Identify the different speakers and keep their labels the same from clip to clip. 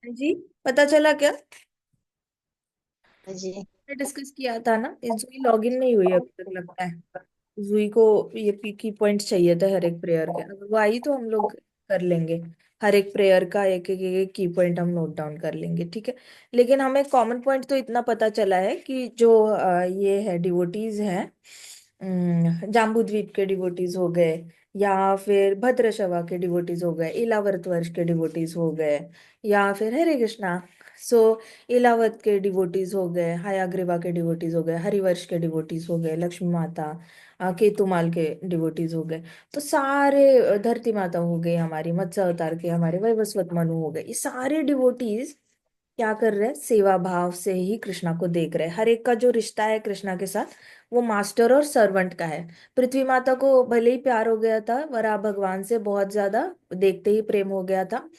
Speaker 1: जी, पता चला क्या?
Speaker 2: जी।
Speaker 1: डिस्कस किया था ना, इस जुई लॉगिन नहीं हुई अभी तक लगता है। जुई को ये की पॉइंट चाहिए था हर एक प्रेयर के, अगर वो आई तो हम लोग कर लेंगे। हर एक प्रेयर का एक की पॉइंट हम नोट डाउन कर लेंगे, ठीक है। लेकिन हमें कॉमन पॉइंट तो इतना पता चला है कि जो ये है डिवोटीज हैं, जाम्बूद्वीप के डिवोटीज हो गए, या फिर भद्रशवा के डिवोटीज हो गए, इलावर्त वर्ष के डिवोटीज हो गए, या फिर हरे कृष्णा। सो इलावत के डिवोटीज हो गए, हयाग्रीवा के डिवोटीज हो गए, हरिवर्ष के डिवोटीज हो गए, लक्ष्मी माता, केतुमाल के डिवोटीज हो गए। तो सारे धरती माता हो गई हमारी, मत्स्य अवतार के हमारे वैवस्वत मनु हो गए, ये सारे डिवोटीज क्या कर रहे हैं? सेवा भाव से ही कृष्णा को देख रहे हैं। हर एक का जो रिश्ता है कृष्णा के साथ, वो मास्टर और सर्वेंट का है। पृथ्वी माता को भले ही प्यार हो गया था वराह भगवान से, बहुत ज्यादा देखते ही प्रेम हो गया था,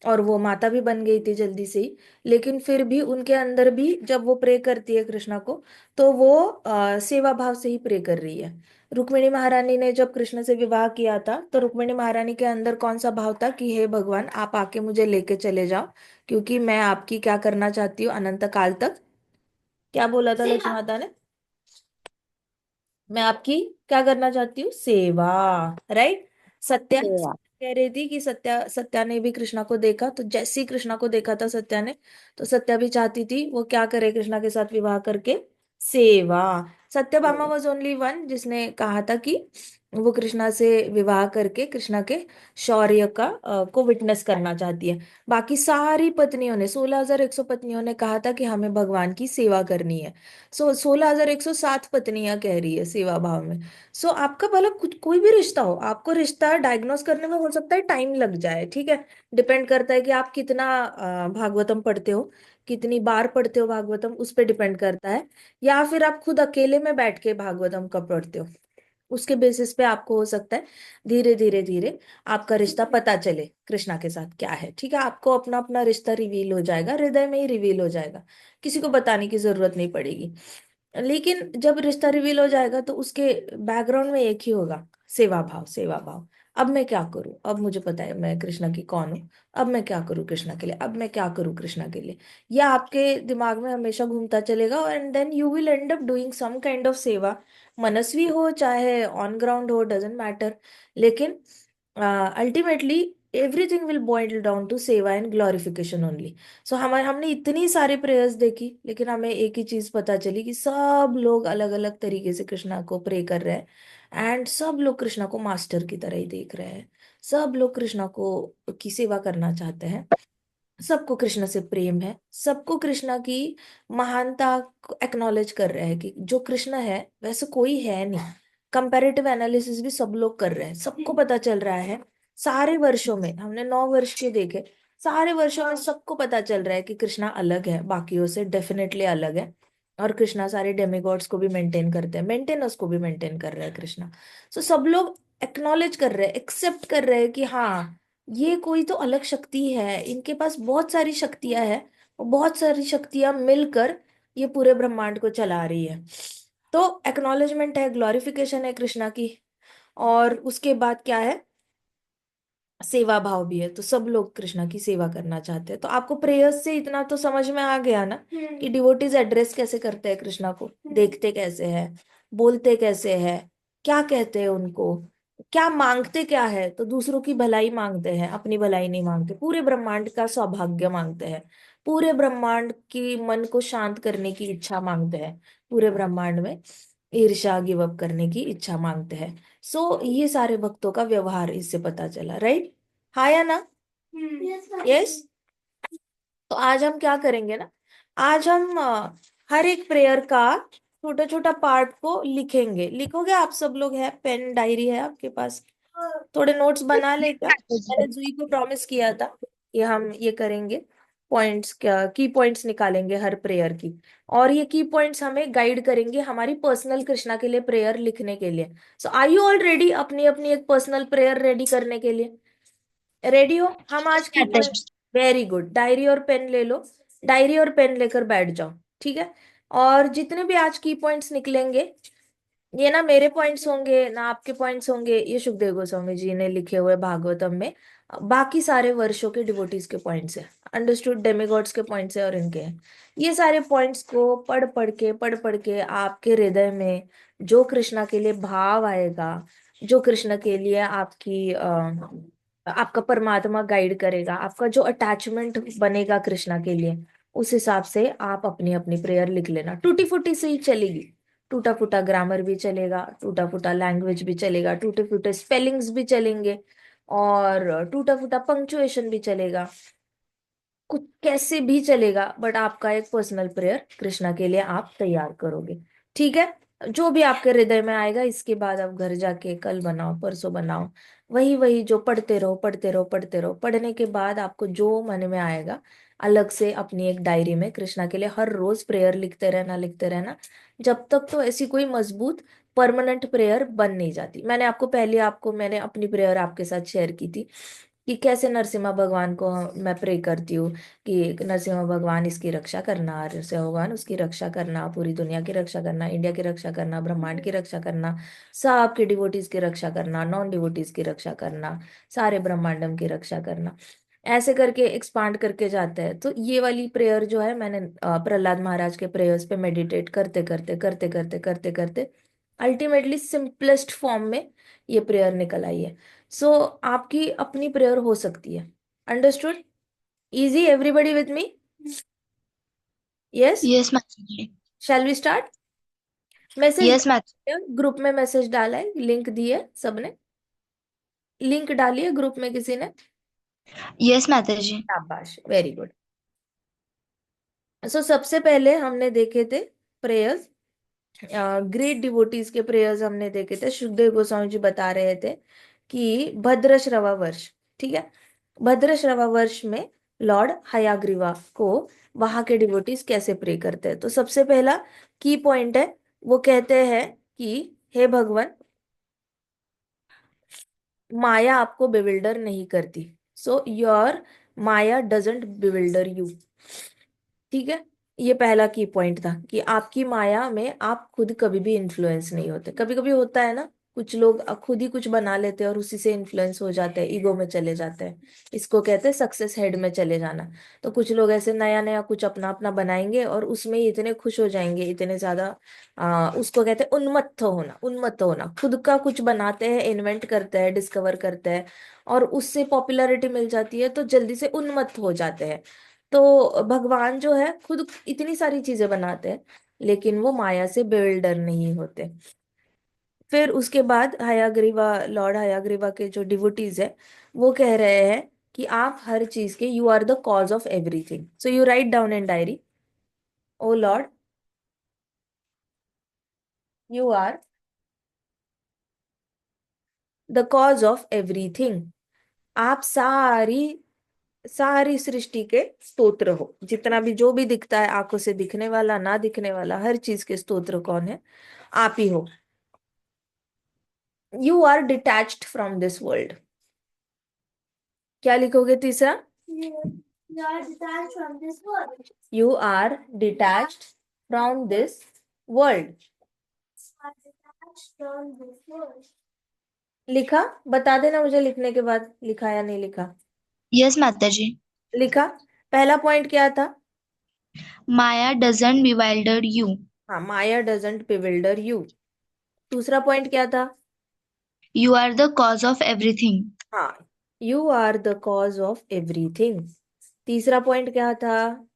Speaker 1: और वो माता भी बन गई थी जल्दी से ही। लेकिन फिर भी उनके अंदर भी जब वो प्रे करती है कृष्णा को, तो वो सेवा भाव से ही प्रे कर रही है। रुक्मिणी महारानी ने जब कृष्ण से विवाह किया था, तो रुक्मिणी महारानी के अंदर कौन सा भाव था कि हे भगवान, आप आके मुझे लेके चले जाओ, क्योंकि मैं आपकी क्या करना चाहती हूँ अनंत काल तक। क्या बोला था लक्ष्मी माता ने? मैं आपकी क्या करना चाहती हूँ? सेवा। राइट। सत्या
Speaker 2: सेवा।
Speaker 1: कह रही थी कि सत्या सत्या ने भी कृष्णा को देखा, तो जैसे ही कृष्णा को देखा था सत्या ने, तो सत्या भी चाहती थी वो क्या करे कृष्णा के साथ विवाह करके? सेवा। सत्यभामा
Speaker 2: सेवा।
Speaker 1: वॉज ओनली वन जिसने कहा था कि वो कृष्णा से विवाह करके कृष्णा के शौर्य का को विटनेस करना चाहती है। बाकी सारी पत्नियों ने, 16,100 पत्नियों ने कहा था कि हमें भगवान की सेवा करनी है। 16,107 पत्नियां कह रही है सेवा भाव में। आपका भला कुछ कोई भी रिश्ता हो, आपको रिश्ता डायग्नोस करने में हो सकता है टाइम लग जाए, ठीक है। डिपेंड करता है कि आप कितना भागवतम पढ़ते हो, कितनी बार पढ़ते हो भागवतम, उस पर डिपेंड करता है। या फिर आप खुद अकेले में बैठ के भागवतम कब पढ़ते हो, उसके बेसिस पे आपको हो सकता है धीरे धीरे धीरे आपका रिश्ता पता चले कृष्णा के साथ क्या है, ठीक है। आपको अपना अपना रिश्ता रिवील हो जाएगा, हृदय में ही रिवील हो जाएगा, किसी को बताने की जरूरत नहीं पड़ेगी। लेकिन जब रिश्ता रिवील हो जाएगा तो उसके बैकग्राउंड में एक ही होगा, सेवा भाव, सेवा भाव। अब मैं क्या करूं? अब मुझे पता है मैं कृष्णा की कौन हूं, अब मैं क्या करूं कृष्णा के लिए, अब मैं क्या करूं कृष्णा के लिए। यह आपके दिमाग में हमेशा घूमता चलेगा, and then you will end up doing some kind of seva. मनस्वी हो चाहे ऑन ग्राउंड हो, डजेंट मैटर। लेकिन ultimately everything will boil down to seva and glorification only. हमारे हमने इतनी सारी प्रेयर्स देखी, लेकिन हमें एक ही चीज पता चली कि सब लोग अलग अलग तरीके से कृष्णा को प्रे कर रहे हैं, एंड सब लोग कृष्णा को मास्टर की तरह ही देख रहे हैं। सब लोग कृष्णा को की सेवा करना चाहते हैं। सबको कृष्ण से प्रेम है, सबको कृष्णा की महानता को एक्नॉलेज कर रहे हैं कि जो कृष्ण है वैसे कोई है नहीं। कंपैरेटिव एनालिसिस भी सब लोग कर रहे हैं, सबको पता चल रहा है। सारे वर्षों में हमने 9 वर्ष के देखे, सारे वर्षों में सबको पता चल रहा है कि कृष्णा अलग है, बाकियों से डेफिनेटली अलग है। और कृष्णा सारे डेमिगॉड्स को भी मेंटेन करते हैं, मेंटेनर्स को भी मेंटेन कर रहा है कृष्णा। सब लोग एक्नॉलेज कर रहे हैं, एक्सेप्ट कर रहे हैं कि हाँ, ये कोई तो अलग शक्ति है, इनके पास बहुत सारी शक्तियां हैं, और बहुत सारी शक्तियां मिलकर ये पूरे ब्रह्मांड को चला रही है। तो एक्नॉलेजमेंट है, ग्लोरिफिकेशन है कृष्णा की। और उसके बाद क्या है? सेवा भाव भी है, तो सब लोग कृष्णा की सेवा करना चाहते हैं। तो आपको प्रेयर्स से इतना तो समझ में आ गया ना कि डिवोटीज एड्रेस कैसे करते हैं कृष्णा को, देखते कैसे हैं, बोलते कैसे हैं, क्या कहते हैं उनको, क्या मांगते क्या है। तो दूसरों की भलाई मांगते हैं, अपनी भलाई नहीं मांगते, पूरे ब्रह्मांड का सौभाग्य मांगते हैं, पूरे ब्रह्मांड की मन को शांत करने की इच्छा मांगते हैं, पूरे ब्रह्मांड में ईर्ष्या गिव अप करने की इच्छा मांगते हैं। ये सारे भक्तों का व्यवहार इससे पता चला, राइट? हाँ या ना? यस। तो आज हम क्या करेंगे ना, आज हम हर एक प्रेयर का छोटा छोटा पार्ट को लिखेंगे। लिखोगे आप सब लोग? है पेन डायरी है आपके पास? थोड़े नोट्स बना ले क्या? मैंने जुई को प्रॉमिस किया था कि हम ये करेंगे, पॉइंट्स, क्या की पॉइंट्स निकालेंगे हर प्रेयर की। और ये की पॉइंट्स हमें गाइड करेंगे हमारी पर्सनल कृष्णा के लिए प्रेयर लिखने के लिए। आर यू ऑल रेडी अपनी अपनी एक पर्सनल प्रेयर रेडी करने के लिए? रेडी हो? हम आज की
Speaker 2: आता है।
Speaker 1: पॉइंट, वेरी गुड, डायरी और पेन ले लो, डायरी और पेन लेकर बैठ जाओ, ठीक है। और जितने भी आज की पॉइंट्स निकलेंगे, ये ना मेरे पॉइंट्स होंगे ना आपके पॉइंट्स होंगे, ये सुखदेव गोस्वामी जी ने लिखे हुए भागवतम में बाकी सारे वर्षों के डिवोटीज के पॉइंट्स है, अंडरस्टूड, डेमिगॉड्स के पॉइंट्स है और इनके हैं। ये सारे पॉइंट्स को पढ़ पढ़ के आपके हृदय में जो कृष्णा के लिए भाव आएगा, जो कृष्ण के लिए आपका परमात्मा गाइड करेगा, आपका जो अटैचमेंट बनेगा कृष्णा के लिए, उस हिसाब से आप अपनी अपनी प्रेयर लिख लेना। टूटी फूटी से ही चलेगी, टूटा फूटा ग्रामर भी चलेगा, टूटा फूटा लैंग्वेज भी चलेगा, टूटे फूटे स्पेलिंग्स भी चलेंगे, और टूटा फूटा पंक्चुएशन भी चलेगा, कुछ कैसे भी चलेगा, बट आपका एक पर्सनल प्रेयर कृष्णा के लिए आप तैयार करोगे। ठीक है, जो भी आपके हृदय में आएगा, इसके बाद आप घर जाके कल बनाओ, परसों बनाओ, वही वही जो पढ़ते रहो पढ़ते रहो पढ़ते रहो। पढ़ने के बाद आपको जो मन में आएगा, अलग से अपनी एक डायरी में कृष्णा के लिए हर रोज प्रेयर लिखते रहना, लिखते रहना, जब तक तो ऐसी कोई मजबूत परमानेंट प्रेयर बन नहीं जाती। मैंने अपनी प्रेयर आपके साथ शेयर की थी कि कैसे नरसिम्हा भगवान को मैं प्रे करती हूँ कि नरसिम्हा भगवान इसकी रक्षा करना, नरसिम्हा भगवान उसकी रक्षा करना, पूरी दुनिया की रक्षा करना, इंडिया की रक्षा करना, ब्रह्मांड की रक्षा करना, सबके डिवोटीज की रक्षा करना, नॉन डिवोटीज की रक्षा करना, सारे ब्रह्मांडम की रक्षा करना। ऐसे करके एक्सपांड करके जाते हैं। तो ये वाली प्रेयर जो है, मैंने प्रहलाद महाराज के प्रेयर्स पे मेडिटेट करते करते करते करते करते करते अल्टीमेटली सिंपलेस्ट फॉर्म में ये प्रेयर निकल आई है। सो आपकी अपनी प्रेयर हो सकती है। Understood? Easy, everybody with me? Yes?
Speaker 2: Yes माता जी।
Speaker 1: Shall we start? Message
Speaker 2: yes माता।
Speaker 1: ग्रुप में मैसेज डाला है, लिंक दी है सबने, लिंक डाली है ग्रुप में किसी ने?
Speaker 2: यस माता जी।
Speaker 1: शाबाश, वेरी गुड। सो सबसे पहले हमने देखे थे प्रेयर्स, ग्रेट डिवोटीज के प्रेयर्स हमने देखे थे। सुखदेव गोस्वामी जी बता रहे थे कि भद्र श्रवा वर्ष, ठीक है, भद्र श्रवा वर्ष में लॉर्ड हयाग्रीवा को वहां के डिवोटीज कैसे प्रे करते हैं। तो सबसे पहला की पॉइंट है, वो कहते हैं कि हे भगवान, माया आपको बिविल्डर नहीं करती, so your Maya doesn't bewilder you. ठीक है, ये पहला की पॉइंट था कि आपकी माया में आप खुद कभी भी इन्फ्लुएंस नहीं होते। कभी कभी होता है ना, कुछ लोग खुद ही कुछ बना लेते हैं और उसी से इन्फ्लुएंस हो जाते हैं, ईगो में चले जाते हैं। इसको कहते हैं सक्सेस हेड में चले जाना। तो कुछ लोग ऐसे नया नया कुछ अपना अपना बनाएंगे और उसमें ही इतने खुश हो जाएंगे, इतने ज्यादा उसको कहते हैं उन्मत्त होना। उन्मत्त होना, खुद का कुछ बनाते हैं, इन्वेंट करते हैं, डिस्कवर करते हैं, और उससे पॉपुलैरिटी मिल जाती है तो जल्दी से उन्मत्त हो जाते हैं। तो भगवान जो है खुद इतनी सारी चीजें बनाते हैं, लेकिन वो माया से बिल्डर नहीं होते। फिर उसके बाद हयाग्रीवा, लॉर्ड हयाग्रीवा के जो डिवोटीज है, वो कह रहे हैं कि आप हर चीज के, you are the cause of everything, so you write down in diary, O Lord, you are the cause of everything. आप सारी सारी सृष्टि के स्तोत्र हो। जितना भी जो भी दिखता है, आंखों से दिखने वाला, ना दिखने वाला, हर चीज के स्तोत्र कौन है? आप ही हो। You are detached from this world. क्या लिखोगे तीसरा? You are detached from this world. लिखा? बता देना मुझे लिखने के बाद, लिखा या नहीं लिखा।
Speaker 2: यस माता जी।
Speaker 1: लिखा? पहला पॉइंट क्या था?
Speaker 2: Maya doesn't bewilder you.
Speaker 1: हाँ, माया डजंट बिविल्डर यू। दूसरा पॉइंट क्या था?
Speaker 2: You are the cause of everything.
Speaker 1: हाँ, you are the cause of everything. तीसरा पॉइंट क्या था?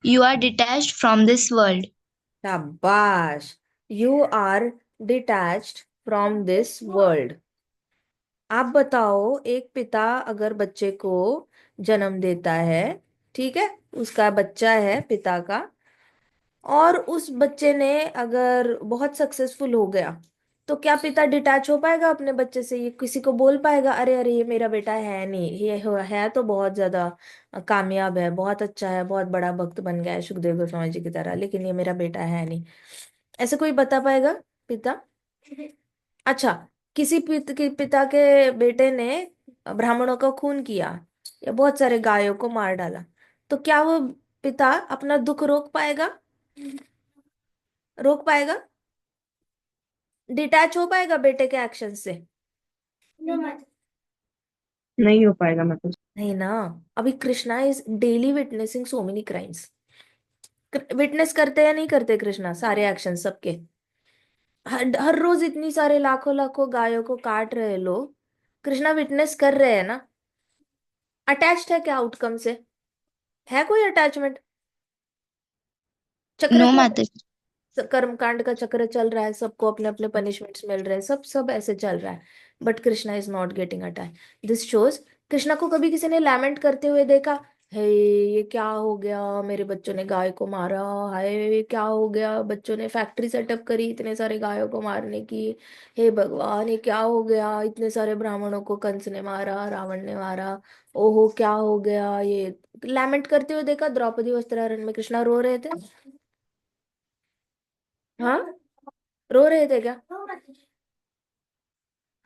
Speaker 2: You are detached from this world.
Speaker 1: शाबाश, you are detached from this world. आप बताओ, एक पिता अगर बच्चे को जन्म देता है, ठीक है, उसका बच्चा है पिता का, और उस बच्चे ने अगर बहुत सक्सेसफुल हो गया, तो क्या पिता डिटैच हो पाएगा अपने बच्चे से? ये किसी को बोल पाएगा, अरे अरे ये मेरा बेटा है नहीं, है तो बहुत ज्यादा कामयाब है, बहुत अच्छा है, बहुत बड़ा भक्त बन गया है सुखदेव गोस्वामी जी की तरह, लेकिन ये मेरा बेटा है नहीं? ऐसे कोई बता पाएगा पिता? अच्छा, किसी पिता के बेटे ने ब्राह्मणों का खून किया या बहुत सारे गायों को मार डाला, तो क्या वो पिता अपना दुख रोक पाएगा? रोक पाएगा? डिटैच हो पाएगा बेटे के एक्शन से?
Speaker 3: नहीं हो पाएगा मतलब।
Speaker 1: नहीं ना। अभी Krishna is daily witnessing so many crimes. Witness करते या नहीं करते कृष्णा सारे एक्शन सबके? हर रोज इतनी सारे लाखों लाखों गायों को काट रहे लोग, कृष्णा विटनेस कर रहे हैं ना। अटैच्ड है क्या आउटकम से? है कोई अटैचमेंट? चक्र
Speaker 2: नो
Speaker 1: तो,
Speaker 2: माताजी।
Speaker 1: कर्मकांड का चक्र चल रहा है, सबको अपने अपने पनिशमेंट्स मिल रहे हैं, सब सब ऐसे चल रहा है, but Krishna is not getting attach. This shows, Krishna को कभी किसी ने लैमेंट करते हुए देखा? हे, ये क्या हो गया, मेरे बच्चों ने गाय को मारा, हाय क्या हो गया, बच्चों ने फैक्ट्री सेटअप करी इतने सारे गायों को मारने की, हे भगवान ये क्या हो गया, इतने सारे ब्राह्मणों को कंस ने मारा, रावण ने मारा, ओहो क्या हो गया ये? लैमेंट करते हुए देखा द्रौपदी वस्त्राहरण में कृष्णा रो रहे थे? हाँ, रो रहे थे क्या?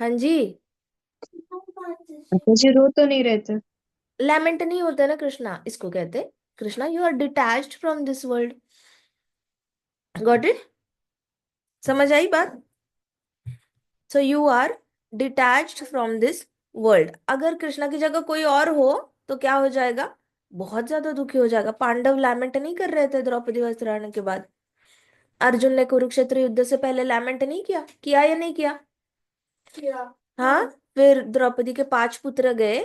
Speaker 1: हाँ जी।
Speaker 3: माताजी रो तो नहीं रहे थे।
Speaker 1: लैमेंट नहीं होता ना कृष्णा, इसको कहते Krishna you are detached from this world. Got it? समझ आई बात? So you are detached from this world. अगर कृष्णा की जगह कोई और हो तो क्या हो जाएगा? बहुत ज्यादा दुखी हो जाएगा। पांडव लैमेंट नहीं कर रहे थे द्रौपदी वस्त्राहरण के बाद? अर्जुन ने कुरुक्षेत्र युद्ध से पहले लैमेंट नहीं किया? किया या नहीं किया? किया। हाँ। फिर द्रौपदी के 5 पुत्र गए,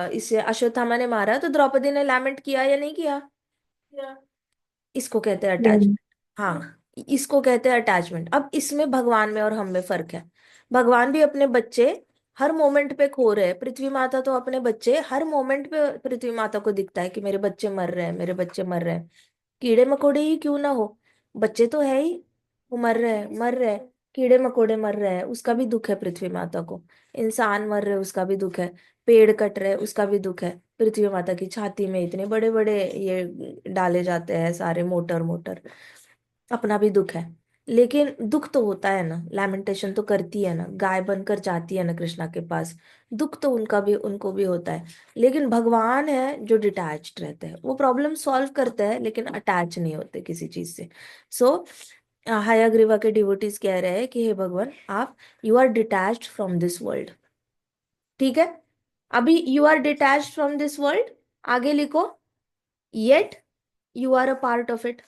Speaker 1: इसे अश्वत्थामा ने मारा, तो द्रौपदी ने लैमेंट किया या नहीं किया? इसको कहते हैं
Speaker 3: यानी
Speaker 1: अटैचमेंट। हाँ, इसको कहते हैं अटैचमेंट। अब इसमें भगवान में और हम में फर्क है। भगवान भी अपने बच्चे हर मोमेंट पे खो रहे हैं। पृथ्वी माता तो अपने बच्चे हर मोमेंट पे, पृथ्वी माता को दिखता है कि मेरे बच्चे मर रहे हैं, मेरे बच्चे मर रहे हैं। कीड़े मकोड़े ही क्यों ना हो, बच्चे तो है ही, वो मर रहे हैं, मर रहे हैं। कीड़े मकोड़े मर रहे हैं, उसका भी दुख है पृथ्वी माता को। इंसान मर रहे हैं, उसका भी दुख है। पेड़ कट रहे हैं, उसका भी दुख है। पृथ्वी माता की छाती में इतने बड़े बड़े ये डाले जाते हैं सारे मोटर मोटर, अपना भी दुख है। लेकिन दुख तो होता है ना, लैमेंटेशन तो करती है ना, गाय बनकर जाती है ना कृष्णा के पास, दुख तो उनका भी, उनको भी होता है। लेकिन भगवान है जो डिटैच्ड रहते हैं, वो प्रॉब्लम सॉल्व करते हैं लेकिन अटैच नहीं होते किसी चीज से। सो हयग्रीवा के डिवोटीज कह रहे हैं कि हे भगवान आप, you are detached from this world. ठीक है, अभी you are detached from this world, आगे लिखो, yet you are a part of it.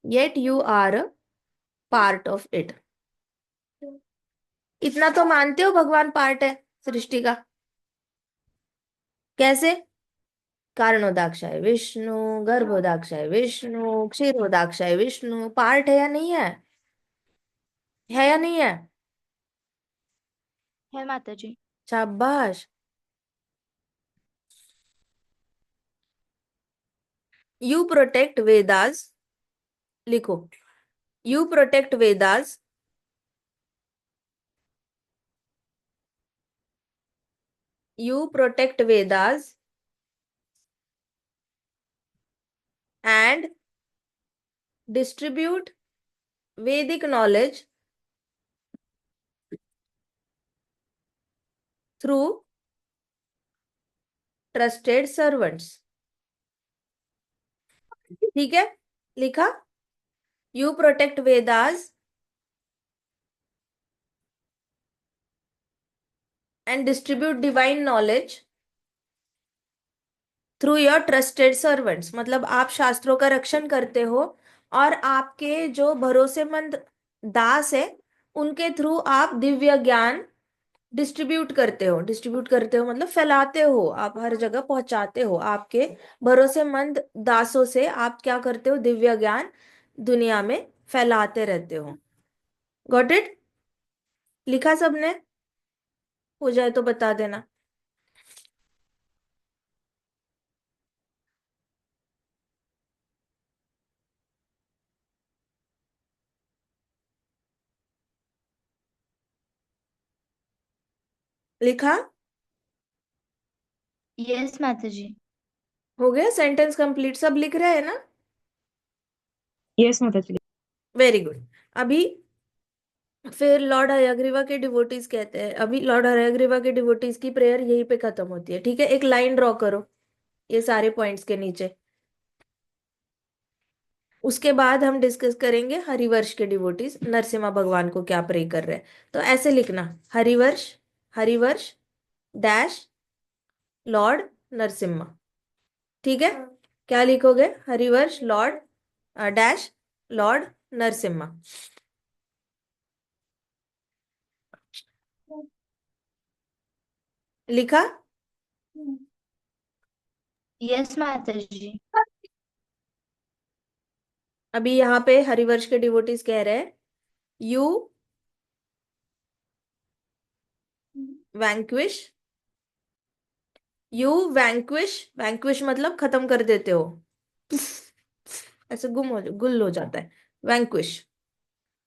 Speaker 1: Yet you are a part of it. इतना तो मानते हो भगवान पार्ट है सृष्टि का? कैसे? कारणोदाक्षाय विष्णु, गर्भोदाक्षाय विष्णु, क्षीरोदाक्षाय विष्णु, पार्ट है या नहीं है? है या नहीं है?
Speaker 2: है माताजी।
Speaker 1: शाबाश। यू प्रोटेक्ट वेदास, लिखो, you protect Vedas, you protect Vedas and distribute वैदिक नॉलेज थ्रू ट्रस्टेड सर्वेंट्स। ठीक है, लिखा, you protect Vedas and distribute divine knowledge through your trusted servants, मतलब आप शास्त्रों का रक्षण करते हो और आपके जो भरोसेमंद दास है उनके थ्रू आप दिव्य ज्ञान डिस्ट्रीब्यूट करते हो। डिस्ट्रीब्यूट करते हो मतलब फैलाते हो, आप हर जगह पहुंचाते हो। आपके भरोसेमंद दासों से आप क्या करते हो? दिव्य ज्ञान दुनिया में फैलाते रहते हो। Got it? लिखा सबने? हो जाए तो बता देना। लिखा?
Speaker 2: यस माताजी।
Speaker 1: हो गया सेंटेंस कंप्लीट? सब लिख रहे हैं ना?
Speaker 3: यस माताजी।
Speaker 1: Very good. अभी फिर लॉर्ड हयग्रीवा के डिवोटीज कहते हैं, अभी लॉर्ड हयग्रीवा के डिवोटीज की प्रेयर यहीं पे खत्म होती है। ठीक है, एक लाइन ड्रॉ करो ये सारे पॉइंट्स के नीचे। उसके बाद हम डिस्कस करेंगे हरिवर्ष के डिवोटीज नरसिम्हा भगवान को क्या प्रे कर रहे हैं। तो ऐसे लिखना, हरिवर्ष, हरिवर्ष, डैश लॉर्ड नरसिम्हा। ठीक है, क्या लिखोगे? Harivansh Lord dash Lord Narasimha. लिखा?
Speaker 2: Yes, Mataji.
Speaker 1: अभी यहाँ पे हरिवंश के डिवोटीज कह रहे हैं, you vanquish, you vanquish, vanquish मतलब खत्म कर देते हो, ऐसे गुल हो जाता है, वैंक्विश।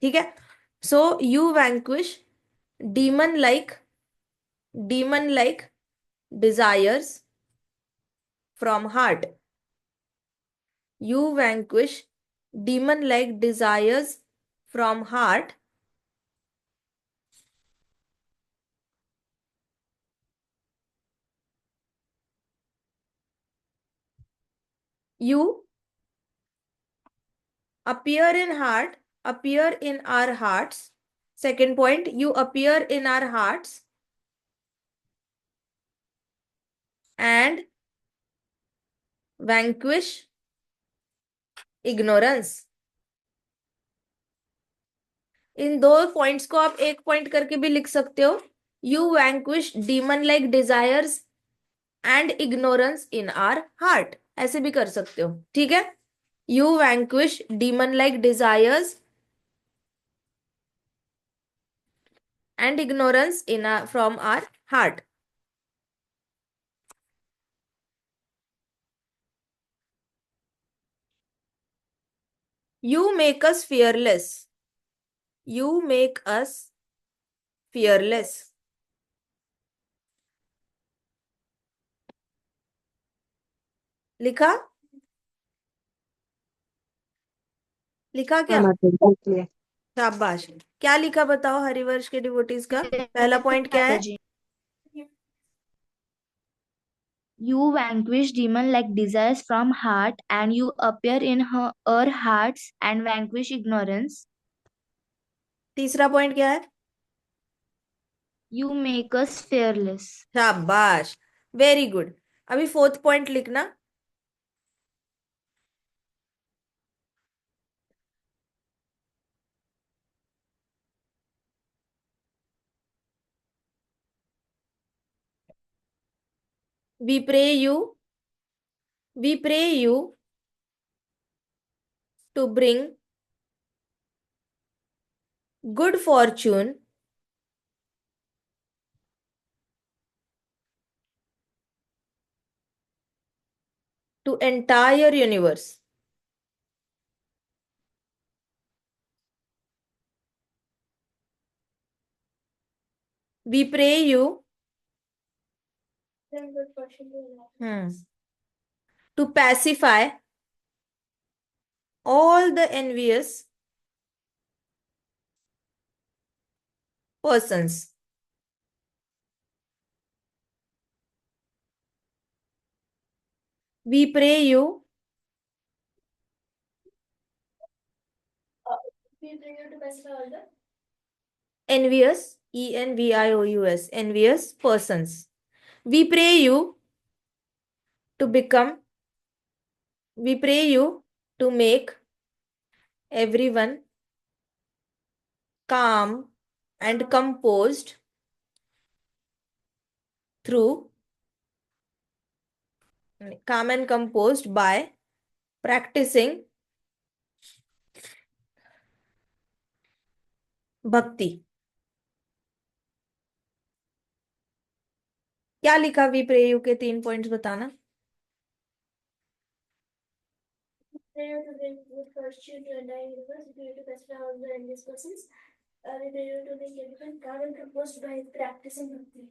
Speaker 1: ठीक है, so you vanquish demon like, demon like desires from heart, you vanquish demon like desires from heart, you appear in heart, appear in our hearts. Second point, you appear in our hearts and vanquish ignorance. इन दो points को आप एक point करके भी लिख सकते हो, you vanquish demon like desires and ignorance in are heart, ऐसे भी कर सकते हो। ठीक है, you vanquish demon like desires and ignorance in from our heart. You make us fearless. You make us fearless. लिखा? लिखा क्या?
Speaker 3: हाँ माता जी, लिख लिया।
Speaker 1: शाबाश। क्या लिखा बताओ हरिवंश के डिवोटीज का? पहला पॉइंट क्या है?
Speaker 2: Mataji. You vanquish demon-like desires from heart, and you appear in our hearts and vanquish ignorance.
Speaker 1: तीसरा पॉइंट क्या है?
Speaker 2: You make us fearless.
Speaker 1: शाबाश, वेरी गुड। अभी फोर्थ पॉइंट लिखना। We pray you, we pray you to bring good fortune to entire universe. We pray you to pacify all the envious persons. We pray you envious, envious, envious persons. We pray you to become, we pray you to make everyone calm and composed through, calm and composed by practicing भक्ति। क्या लिखा we pray you के 3 points बताना।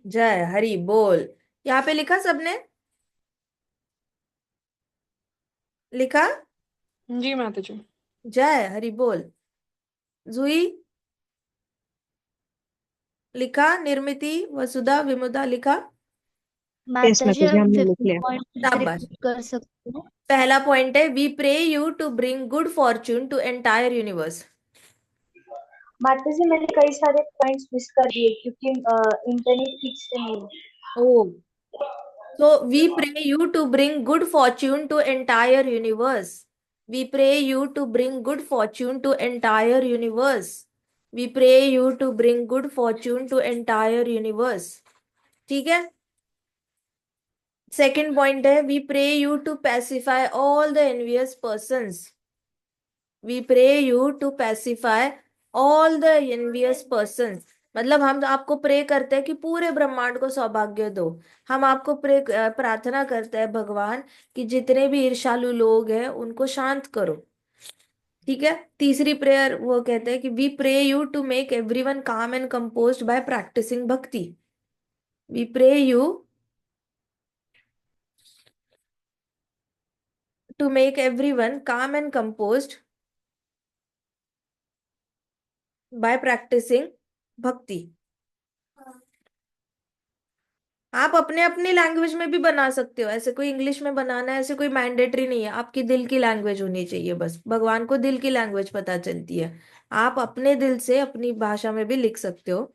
Speaker 1: जय हरि बोल। यहाँ पे लिखा सबने? लिखा?
Speaker 3: जी माता जी।
Speaker 1: जय हरि बोल। जुई लिखा? निर्मिति, वसुधा, विमुदा लिखा?
Speaker 3: यस
Speaker 2: माताजी,
Speaker 3: माता जी,
Speaker 2: हम
Speaker 3: हमने लिख
Speaker 2: 15
Speaker 3: लिया।
Speaker 2: पॉइंट
Speaker 1: शाबाश।
Speaker 2: रिपीट कर सकते हैं?
Speaker 1: पहला पॉइंट है, we pray you to bring good fortune to entire universe.
Speaker 4: माता जी मैंने कई सारे पॉइंट्स मिस कर दिए क्योंकि इंटरनेट ठीक से नहीं है।
Speaker 1: Oh, so we pray you to bring good fortune to entire universe. We pray you to bring good fortune to entire universe. We pray you to bring good fortune to entire universe. ठीक है. Second point है, we pray you to pacify all the envious persons. We pray you to pacify all the envious persons. मतलब हम आपको pray करते हैं कि पूरे ब्रह्मांड को सौभाग्य दो. हम आपको प्रार्थना करते हैं भगवान कि जितने भी ईर्ष्यालु लोग हैं उनको शांत करो. ठीक है. तीसरी प्रेयर वो कहते हैं कि we pray you to make everyone calm and composed by practicing bhakti. We pray you to make everyone calm and composed by practicing bhakti. आप अपने अपनी लैंग्वेज में भी बना सकते हो. ऐसे कोई इंग्लिश में बनाना है ऐसे कोई मैंडेटरी नहीं है. आपकी दिल की लैंग्वेज होनी चाहिए बस. भगवान को दिल की लैंग्वेज पता चलती है. आप अपने दिल से अपनी भाषा में भी लिख सकते हो.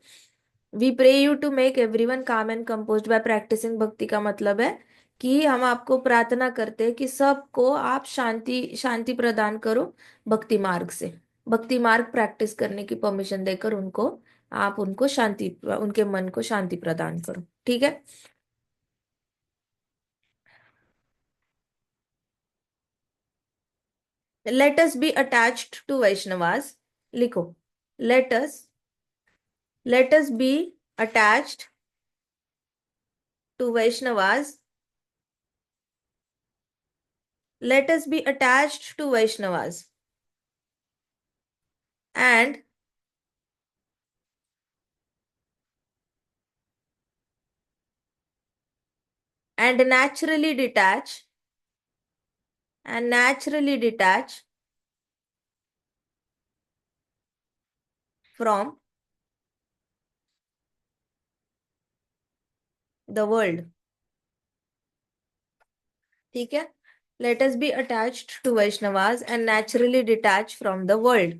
Speaker 1: We pray you to make everyone calm and composed by practicing bhakti का मतलब है कि हम आपको प्रार्थना करते हैं कि सबको आप शांति शांति प्रदान करो भक्ति मार्ग से. भक्ति मार्ग प्रैक्टिस करने की परमिशन देकर उनको, आप उनको शांति, उनके मन को शांति प्रदान करो. ठीक है. Let us be attached to Vaishnavas. लिखो. Let us be attached to Vaishnavas. Let us be attached to Vaishnavas and naturally detach from the world. ठीक है. Let us be attached to Vaishnavas and naturally detach from the world.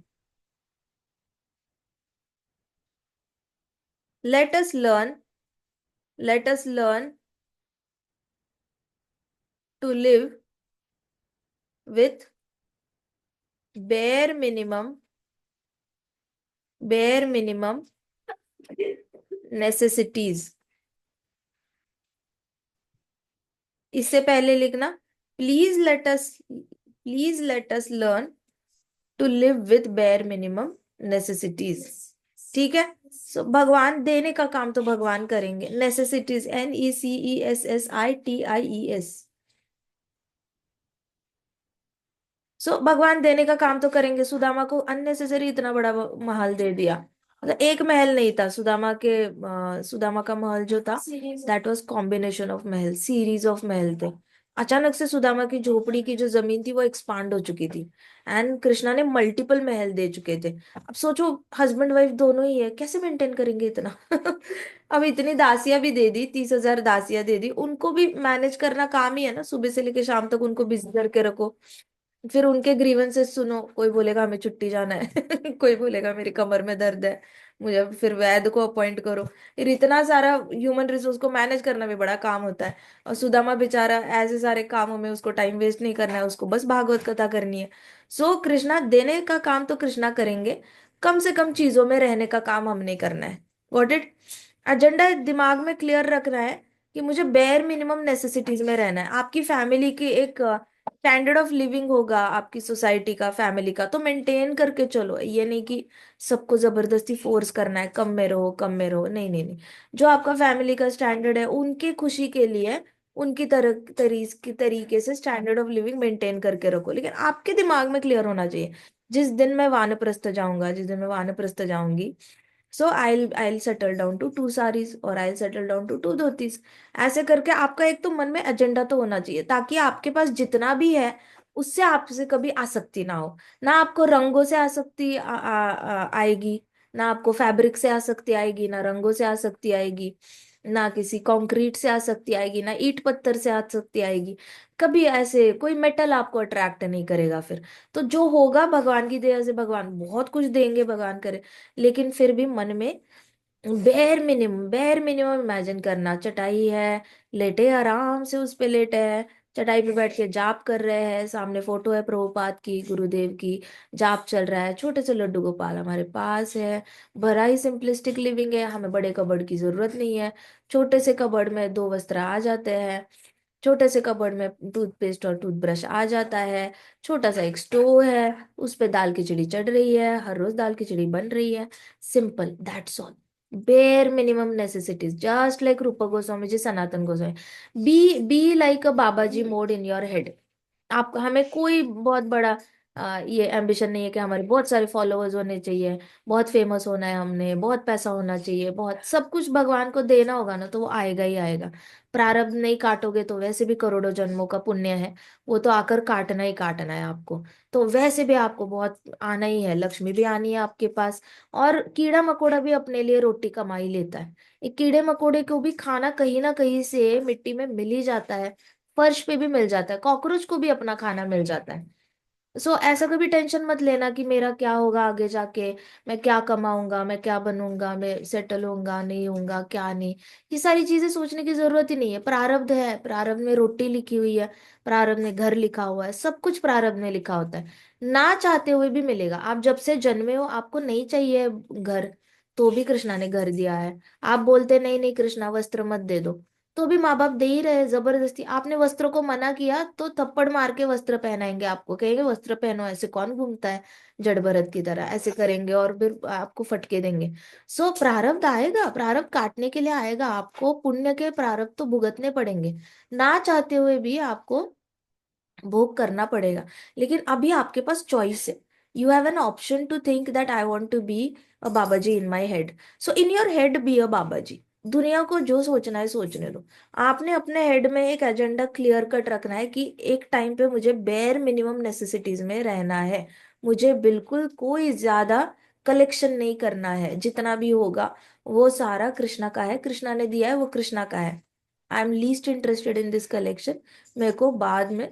Speaker 1: Let us learn to live with bare minimum necessities. इससे पहले लिखना, please let us learn to live with bare minimum necessities. ठीक है. सो भगवान देने का काम तो भगवान करेंगे. Necessities, NECESSITIES. सो भगवान देने का काम तो करेंगे. सुदामा को अननेसेसरी इतना बड़ा महल दे दिया. मतलब एक महल नहीं था सुदामा के. सुदामा का महल जो था that was combination of Mahal, series of महल थे. अचानक से सुदामा की झोपड़ी की जो जमीन थी वो एक्सपांड हो चुकी थी. एंड कृष्णा ने मल्टीपल महल दे चुके थे. अब सोचो हस्बैंड वाइफ दोनों ही है, कैसे मेंटेन करेंगे इतना. अब इतनी दासियां भी दे दी, 30,000 दासियां दे दी. उनको भी मैनेज करना काम ही है ना. सुबह से लेकर शाम तक उनको बिजी करके रखो. फिर उनके ग्रीवेंसेस सुनो. कोई बोलेगा हमें छुट्टी जाना है. कोई बोलेगा मेरी कमर में दर्द है, मुझे फिर वैद्य को अपॉइंट करो. फिर इतना सारा ह्यूमन रिसोर्स को मैनेज करना भी बड़ा काम होता है. और सुदामा बेचारा ऐसे सारे कामों में उसको टाइम वेस्ट नहीं करना है, उसको बस भागवत कथा करनी है. सो कृष्णा देने का काम तो कृष्णा करेंगे. कम से कम चीजों में रहने का काम हमने करना है. Got it. एजेंडा दिमाग में क्लियर रखना है कि मुझे बेयर मिनिमम नेसेसिटीज में रहना है. आपकी फैमिली की एक स्टैंडर्ड ऑफ लिविंग होगा, आपकी सोसाइटी का, फैमिली का, तो मेंटेन करके चलो. ये नहीं कि सबको जबरदस्ती फोर्स करना है कम में रहो कम में रहो. नहीं नहीं नहीं. जो आपका फैमिली का स्टैंडर्ड है उनकी खुशी के लिए उनकी तरीके से स्टैंडर्ड ऑफ लिविंग मेंटेन करके रखो. लेकिन आपके दिमाग में क्लियर होना चाहिए जिस दिन मैं वानप्रस्थ जाऊंगा, जिस दिन मैं वानप्रस्थ जाऊंगी, सो I'll settle down to 2 saris और I'll settle down to 2 dhotis. ऐसे करके आपका एक तो मन में एजेंडा तो होना चाहिए ताकि आपके पास जितना भी है उससे आपसे कभी आसक्ति ना हो. ना आपको रंगों से आसक्ति आएगी, ना आपको फैब्रिक से आसक्ति आएगी, ना रंगों से आसक्ति आएगी, ना किसी कंक्रीट से आसक्ति आएगी, ना ईंट पत्थर से आसक्ति आएगी. कभी ऐसे कोई मेटल आपको अट्रैक्ट नहीं करेगा. फिर तो जो होगा भगवान की दया से, भगवान बहुत कुछ देंगे भगवान करे. लेकिन फिर भी मन में बेयर मिनिमम इमेजिन करना, चटाई है, लेटे आराम से उस पे लेटे है, चटाई पे बैठ के जाप कर रहे हैं, सामने फोटो है प्रभुपाद की, गुरुदेव की, जाप चल रहा है, छोटे से लड्डू गोपाल हमारे पास है। बड़ा ही सिंपलिस्टिक लिविंग है, हमें बड़े कबर्ड की जरूरत नहीं है। छोटे से कबर्ड में दो वस्त्र आ जाते हैं, छोटे से कबर्ड में टूथपेस्ट और टूथब्रश आ जाता है, छोटा सा एक स्टोव है, उस पे दाल खिचड़ी चढ़ रही है, हर रोज दाल खिचड़ी बन रही है। Simple, that's all. Bare minimum necessities, just like Rupa Goswami ji, Sanatan Goswami. Be like a baba ji mode in your head. आप, हमें कोई बहुत बड़ा ये एम्बिशन नहीं है कि हमारे बहुत सारे फॉलोअर्स होने चाहिए, बहुत फेमस होना है, हमने बहुत पैसा होना चाहिए, बहुत सब कुछ भगवान को देना होगा ना, तो वो आएगा ही आएगा। प्रारब्ध नहीं काटोगे तो वैसे भी करोड़ों जन्मों का पुण्य है, वो तो आकर काटना ही काटना है आपको। तो वैसे भी आपको बहुत आना ही है, लक्ष्मी भी आनी है आपके पास। और कीड़ा मकोड़ा भी अपने लिए रोटी कमा ही लेता है। एक कीड़े मकोड़े को भी खाना कहीं ना कहीं से मिट्टी में मिल ही जाता है, फर्श पे भी मिल जाता है, कॉकरोच को भी अपना खाना मिल जाता है। सो ऐसा कभी टेंशन मत लेना कि मेरा क्या होगा आगे जाके, मैं क्या कमाऊंगा, मैं क्या बनूंगा, मैं सेटल होऊंगा नहीं होऊंगा, क्या नहीं। ये सारी चीजें सोचने की जरूरत ही नहीं है। प्रारब्ध है, प्रारब्ध में रोटी लिखी हुई है, प्रारब्ध में घर लिखा हुआ है, सब कुछ प्रारब्ध में लिखा होता है। ना चाहते हुए भी मिलेगा। आप जब से जन्मे हो आपको नहीं चाहिए घर, तो भी कृष्णा ने घर दिया है। आप बोलते नहीं नहीं कृष्णा वस्त्र मत दे दो, तो भी माँ बाप दे ही रहे हैं जबरदस्ती। आपने वस्त्रों को मना किया तो थप्पड़ मार के वस्त्र पहनाएंगे आपको, कहेंगे वस्त्र पहनो, ऐसे कौन घूमता है जड़ भरत की तरह, ऐसे करेंगे और फिर आपको फटके देंगे। सो प्रारब्ध आएगा, प्रारब्ध काटने के लिए आएगा, आपको पुण्य के प्रारब्ध तो भुगतने पड़ेंगे, ना चाहते हुए भी आपको भोग करना पड़ेगा। लेकिन अभी आपके पास चॉइस है। You have an option to think that I want to be a baba ji in my head. So in your head be a baba ji. दुनिया को जो सोचना है सोचने दो। आपने अपने हेड में एक एजेंडा क्लियर कट रखना है कि एक टाइम पे मुझे बेयर मिनिमम नेसेसिटीज में रहना है। मुझे बिल्कुल कोई ज्यादा कलेक्शन नहीं करना है, जितना भी होगा वो सारा कृष्णा का है, कृष्णा ने दिया है, वो कृष्णा का है। I am least interested in this collection. मेरे को बाद में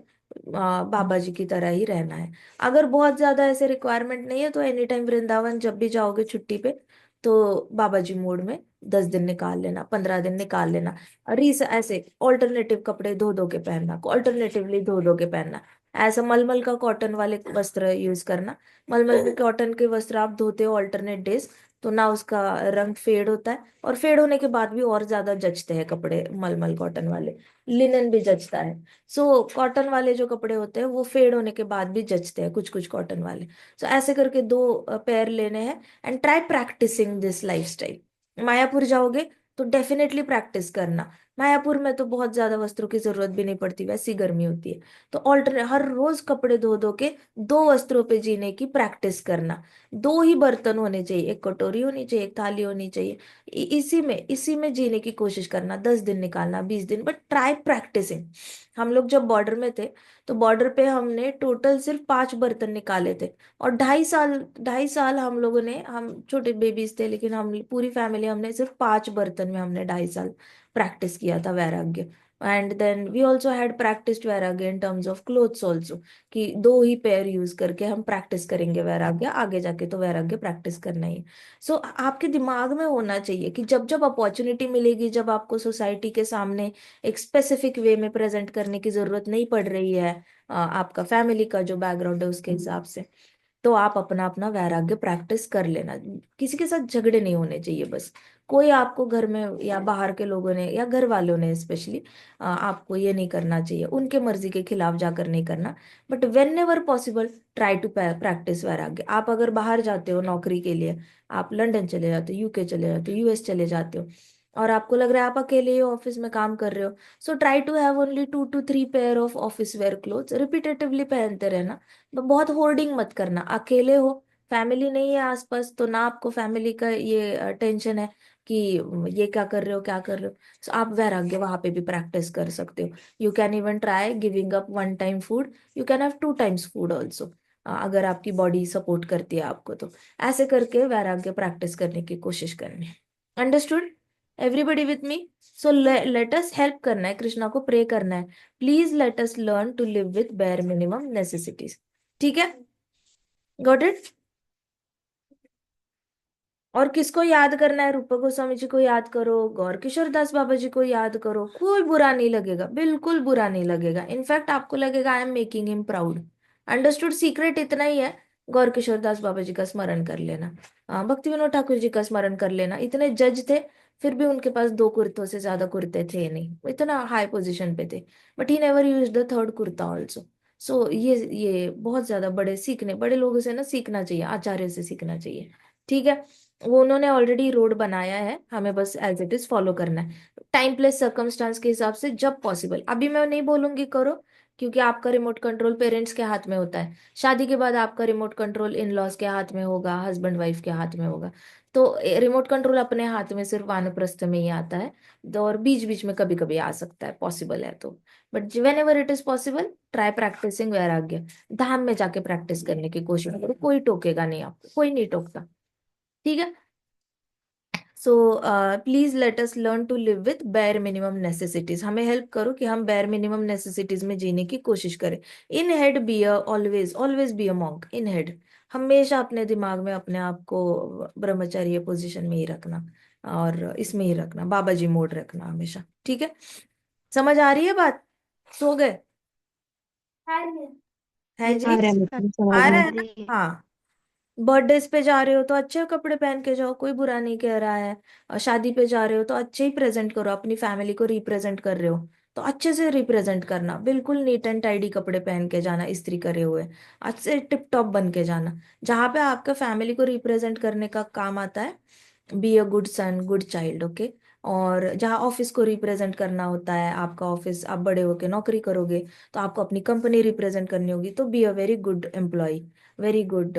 Speaker 1: बाबा जी की तरह ही रहना है। अगर बहुत ज्यादा ऐसे रिक्वायरमेंट नहीं है तो एनी टाइम वृंदावन जब भी जाओगे छुट्टी पे, तो बाबा जी मोड में 10 दिन निकाल लेना, 15 दिन निकाल लेना। रीस ऐसे ऑल्टरनेटिव कपड़े धो धो के पहनना, ऑल्टरनेटिवली धो धो के पहनना। ऐसा मलमल का कॉटन वाले वस्त्र यूज करना। मलमल के कॉटन के वस्त्र आप धोते हो ऑल्टरनेट डेज, तो ना उसका रंग फेड होता है, और फेड होने के बाद भी और ज्यादा जचते हैं कपड़े मलमल कॉटन वाले। लिनन भी जचता है। सो कॉटन वाले जो कपड़े होते हैं वो फेड होने के बाद भी जचते हैं, कुछ कुछ कॉटन वाले। सो ऐसे करके दो पेयर लेने हैं, and try practicing this lifestyle. Mayapur जाओगे तो डेफिनेटली प्रैक्टिस करना। मायापुर में तो बहुत ज्यादा वस्त्रों की जरूरत भी नहीं पड़ती, वैसी गर्मी होती है। तो ऑल्टरनेट हर रोज कपड़े धो धो के दो वस्त्रों पे जीने की प्रैक्टिस करना। दो ही बर्तन होने चाहिए, एक कटोरी होनी चाहिए, एक थाली होनी चाहिए। इसी में जीने की कोशिश करना, 10 दिन निकालना, 20 दिन, बट ट्राई प्रैक्टिसिंग। हम लोग जब बॉर्डर में थे तो बॉर्डर पे हमने टोटल सिर्फ 5 बर्तन निकाले थे। और 2.5 साल हम लोगों ने, हम छोटे बेबीज थे लेकिन हम पूरी फैमिली, हमने सिर्फ 5 बर्तन में हमने 2.5 साल प्रैक्टिस किया था वैराग्य। And then we also had practised vairagya in terms of clothes also, कि दो ही पेयर यूज करके हम प्रैक्टिस करेंगे वैराग्य, आगे जाके तो वैराग्य प्रैक्टिस करना ही है। सो आपके दिमाग में होना चाहिए कि जब जब अपॉर्चुनिटी मिलेगी, जब आपको सोसाइटी के सामने एक स्पेसिफिक वे में प्रेजेंट करने की जरूरत नहीं पड़ रही है, आपका फैमिली का जो बैकग्राउंड है उसके हिसाब से, तो आप अपना अपना वैराग्य प्रैक्टिस कर लेना। किसी के साथ झगड़े नहीं होने चाहिए बस। कोई आपको घर में या बाहर के लोगों ने या घर वालों ने स्पेशली आपको ये नहीं करना चाहिए, उनके मर्जी के खिलाफ जाकर नहीं करना। But whenever possible try to practice vairagya. आप अगर बाहर जाते हो नौकरी के लिए, आप लंदन चले जाते हो, यूके चले जाते हो, यूएस चले जाते हो, और आपको लग रहा है आप अकेले ही ऑफिस में काम कर रहे हो, so try to have only 2 to 3 pair of office wear clothes, repetitively पहनते रहना। तो बहुत होर्डिंग मत करना। अकेले हो, फैमिली नहीं है आसपास, तो ना आपको फैमिली का ये टेंशन है कि ये क्या कर रहे हो, क्या कर रहे हो। सो आप वैराग्य वहां पे भी प्रैक्टिस कर सकते हो। You can even try giving up 1 time food, you can have 2 times food also, अगर आपकी बॉडी सपोर्ट करती है आपको तो। ऐसे करके वैराग्य प्रैक्टिस करने की कोशिश करनी है। Understood everybody with me? So let us help करना है, कृष्णा को प्रे करना है, please let us learn to live with bare minimum necessities. ठीक है? Got it? और किसको याद करना है? रूपा गोस्वामी जी को याद करो, गौर किशोर दास बाबा जी को याद करो, कोई बुरा नहीं लगेगा, बिल्कुल बुरा नहीं लगेगा। इनफैक्ट आपको लगेगा I am making him proud. Understood? Secret इतना ही है, गौर किशोर दास बाबा जी का स्मरण कर लेना, भक्ति विनोद ठाकुर जी का स्मरण कर लेना। इतने जज थे, फिर भी उनके पास दो कुर्तों से ज्यादा कुर्ते थे नहीं, वो इतना हाई पोजीशन पे थे, but he never use the third kurta also. So ये बहुत ज्यादा बड़े सीखने, बड़े लोगों से ना सीखना चाहिए, आचार्य से सीखना चाहिए। ठीक है, वो उन्होंने ऑलरेडी रोड बनाया है, हमें बस एज इट इज फॉलो करना है, टाइम प्लेस सर्कमस्टांस के हिसाब से जब पॉसिबल। अभी मैं नहीं बोलूंगी करो, क्योंकि आपका रिमोट कंट्रोल पेरेंट्स के हाथ में होता है। शादी के बाद आपका रिमोट कंट्रोल इन लॉज के हाथ में होगा, हस्बैंड वाइफ के हाथ में होगा। तो रिमोट कंट्रोल अपने हाथ में सिर्फ वानप्रस्थ में ही आता है, और बीच बीच में कभी कभी आ सकता है, पॉसिबल है तो। But whenever it is possible, try practicing vairagya. धाम में जाके प्रैक्टिस करने की कोशिश करो, कोई टोकेगा नहीं आपको, कोई नहीं टोकता। ठीक है। So please let us learn to live with bare minimum necessities. हमें हेल्प करो कि हम बेयर मिनिमम नेसेसिटीज में जीने की कोशिश करें। In head be a always always be a monk in head. हमेशा अपने दिमाग में अपने आप को ब्रह्मचर्य पोजीशन में ही रखना, और इसमें ही रखना, बाबा जी मोड रखना हमेशा। ठीक है, समझ आ रही है बात? सो गए? है
Speaker 2: यस
Speaker 1: जी?
Speaker 3: आ रहा है,
Speaker 2: यस।
Speaker 3: मतलब समझ
Speaker 1: आ
Speaker 3: आ
Speaker 1: रहा
Speaker 3: रहा
Speaker 1: है ना?
Speaker 2: रही है।
Speaker 1: हाँ। बर्थडेज पे जा रहे हो तो अच्छे कपड़े पहन के जाओ, कोई बुरा नहीं कह रहा है। और शादी पे जा रहे हो तो अच्छे ही प्रेजेंट करो, अपनी फैमिली को रिप्रेजेंट कर रहे हो तो अच्छे से रिप्रेजेंट करना, बिल्कुल नीट एंड टाइडी कपड़े पहन के जाना, इस्त्री करे हुए, अच्छे टिप टॉप बन के जाना। जहाँ पे आपका फैमिली को रिप्रेजेंट करने का काम आता है, be a good son good child, okay. और जहाँ ऑफिस को रिप्रेजेंट करना होता है, आपका ऑफिस, आप बड़े होके नौकरी करोगे तो आपको अपनी कंपनी रिप्रेजेंट करनी होगी, तो be a very good employee, very good.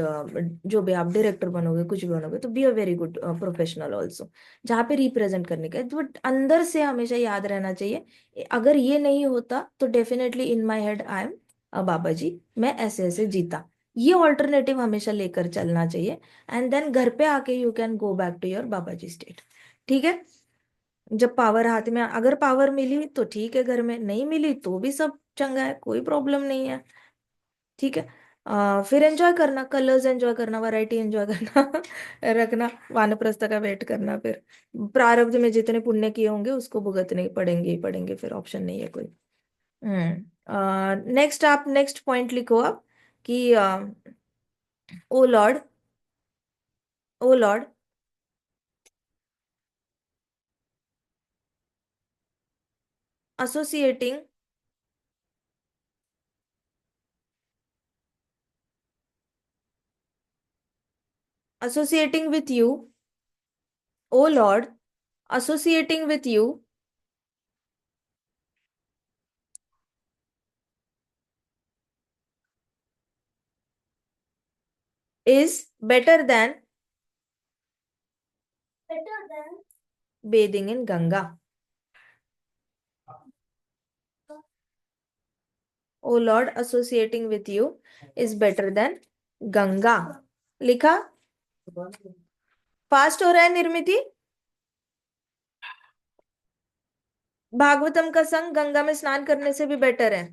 Speaker 1: जो भी आप डायरेक्टर बनोगे, कुछ भी बनोगे, तो be a very good professional also, जहाँ पे रिप्रेजेंट करने का। तो अंदर से हमेशा याद रहना चाहिए, अगर ये नहीं होता तो definitely in my head I am baba ji, मैं ऐसे ऐसे जीता। ये ऑल्टरनेटिव हमेशा लेकर चलना चाहिए, एंड देन घर पे आके you can go back to your baba ji state. ठीक है। जब पावर हाथ में, अगर पावर मिली तो ठीक है, घर में नहीं मिली तो भी सब चंगा है, कोई प्रॉब्लम नहीं है। ठीक है। फिर एंजॉय करना, कलर्स एंजॉय करना, वैरायटी एंजॉय करना रखना, वानप्रस्थ का वेट करना। फिर प्रारब्ध में जितने पुण्य किए होंगे उसको भुगतने पड़ेंगे ही पड़ेंगे, फिर ऑप्शन नहीं है कोई। नेक्स्ट, आप नेक्स्ट पॉइंट लिखो अब कि O Lord, O Lord, associating associating with you, O Lord, associating with you is better than bathing in Ganga. O Lord, associating with you is better than Ganga. लिखा? Fast हो रहा है निर्मिति? भागवतम का संग गंगा में स्नान करने से भी बेटर है।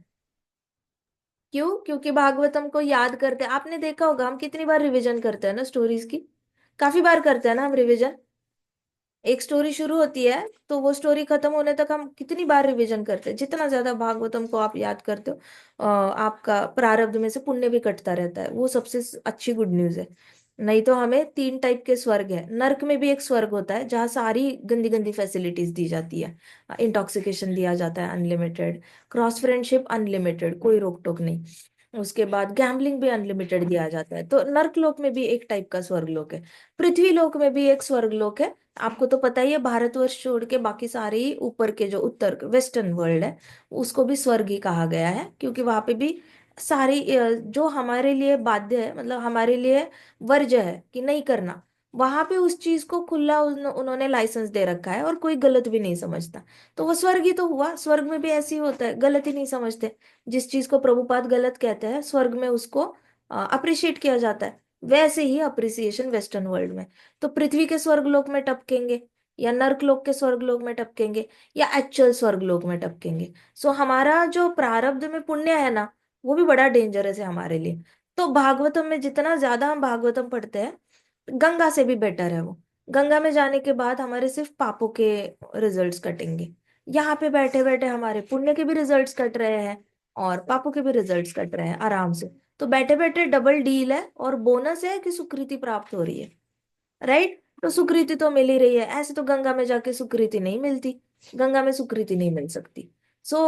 Speaker 1: क्यों? क्योंकि भागवतम को याद करते हैं, आपने देखा होगा हम कितनी बार रिवीजन करते हैं ना स्टोरीज की, काफी बार करते हैं ना हम रिवीजन। एक स्टोरी शुरू होती है तो वो स्टोरी खत्म होने तक हम कितनी बार रिवीजन करते हैं। जितना ज्यादा भागवतम को आप याद करते हो, आपका प्रारब्ध में से पुण्य भी कटता रहता है, वो सबसे अच्छी गुड न्यूज है। नहीं तो हमें तीन टाइप के स्वर्ग है, नर्क में भी एक स्वर्ग होता है जहाँ सारी गंदी गंदी फैसिलिटीज दी जाती है, इंटॉक्सिकेशन दिया जाता है अनलिमिटेड, क्रॉस फ्रेंडशिप अनलिमिटेड, कोई रोक टोक नहीं, उसके बाद गैम्बलिंग भी अनलिमिटेड दिया जाता है। तो नर्क लोक में भी एक टाइप का स्वर्ग लोक है, पृथ्वी लोक में भी एक स्वर्ग लोक है। आपको तो पता ही है, भारतवर्ष छोड़ के बाकी सारे ही ऊपर के जो उत्तर वेस्टर्न वर्ल्ड है, उसको भी स्वर्ग ही कहा गया है, क्योंकि वहां पे भी सारी जो हमारे लिए बाध्य है, मतलब हमारे लिए वर्ज्य है कि नहीं करना, वहां पे उस चीज को खुला उन्होंने लाइसेंस दे रखा है, और कोई गलत भी नहीं समझता। तो वो स्वर्ग ही तो हुआ, स्वर्ग में भी ऐसे ही होता है, गलत ही नहीं समझते। जिस चीज को प्रभुपाद गलत कहते हैं, स्वर्ग में उसको अप्रिशिएट किया जाता है। वैसे ही अप्रिसिएशन वेस्टर्न वर्ल्ड में। तो पृथ्वी के स्वर्गलोक में टपकेंगे, या नर्कलोक के स्वर्गलोक में टपकेंगे, या एक्चुअल स्वर्गलोक में टपकेंगे। सो हमारा जो प्रारब्ध में पुण्य है ना, वो भी बड़ा डेंजरस है हमारे लिए। तो भागवतम में जितना ज्यादा हम भागवतम पढ़ते हैं, गंगा से भी बेटर है वो। गंगा में जाने के बाद हमारे सिर्फ पापों के रिजल्ट्स कटेंगे। यहाँ पे बैठे बैठे हमारे पुण्य के भी रिजल्ट्स कट रहे हैं और पापों के भी रिजल्ट्स कट रहे हैं आराम से। तो बैठे बैठे डबल डील है और बोनस है कि सुकृति प्राप्त हो रही है। राइट, तो सुकृति तो मिल ही रही है। ऐसे तो गंगा में जाके सुकृति नहीं मिलती, गंगा में सुकृति नहीं मिल सकती। सो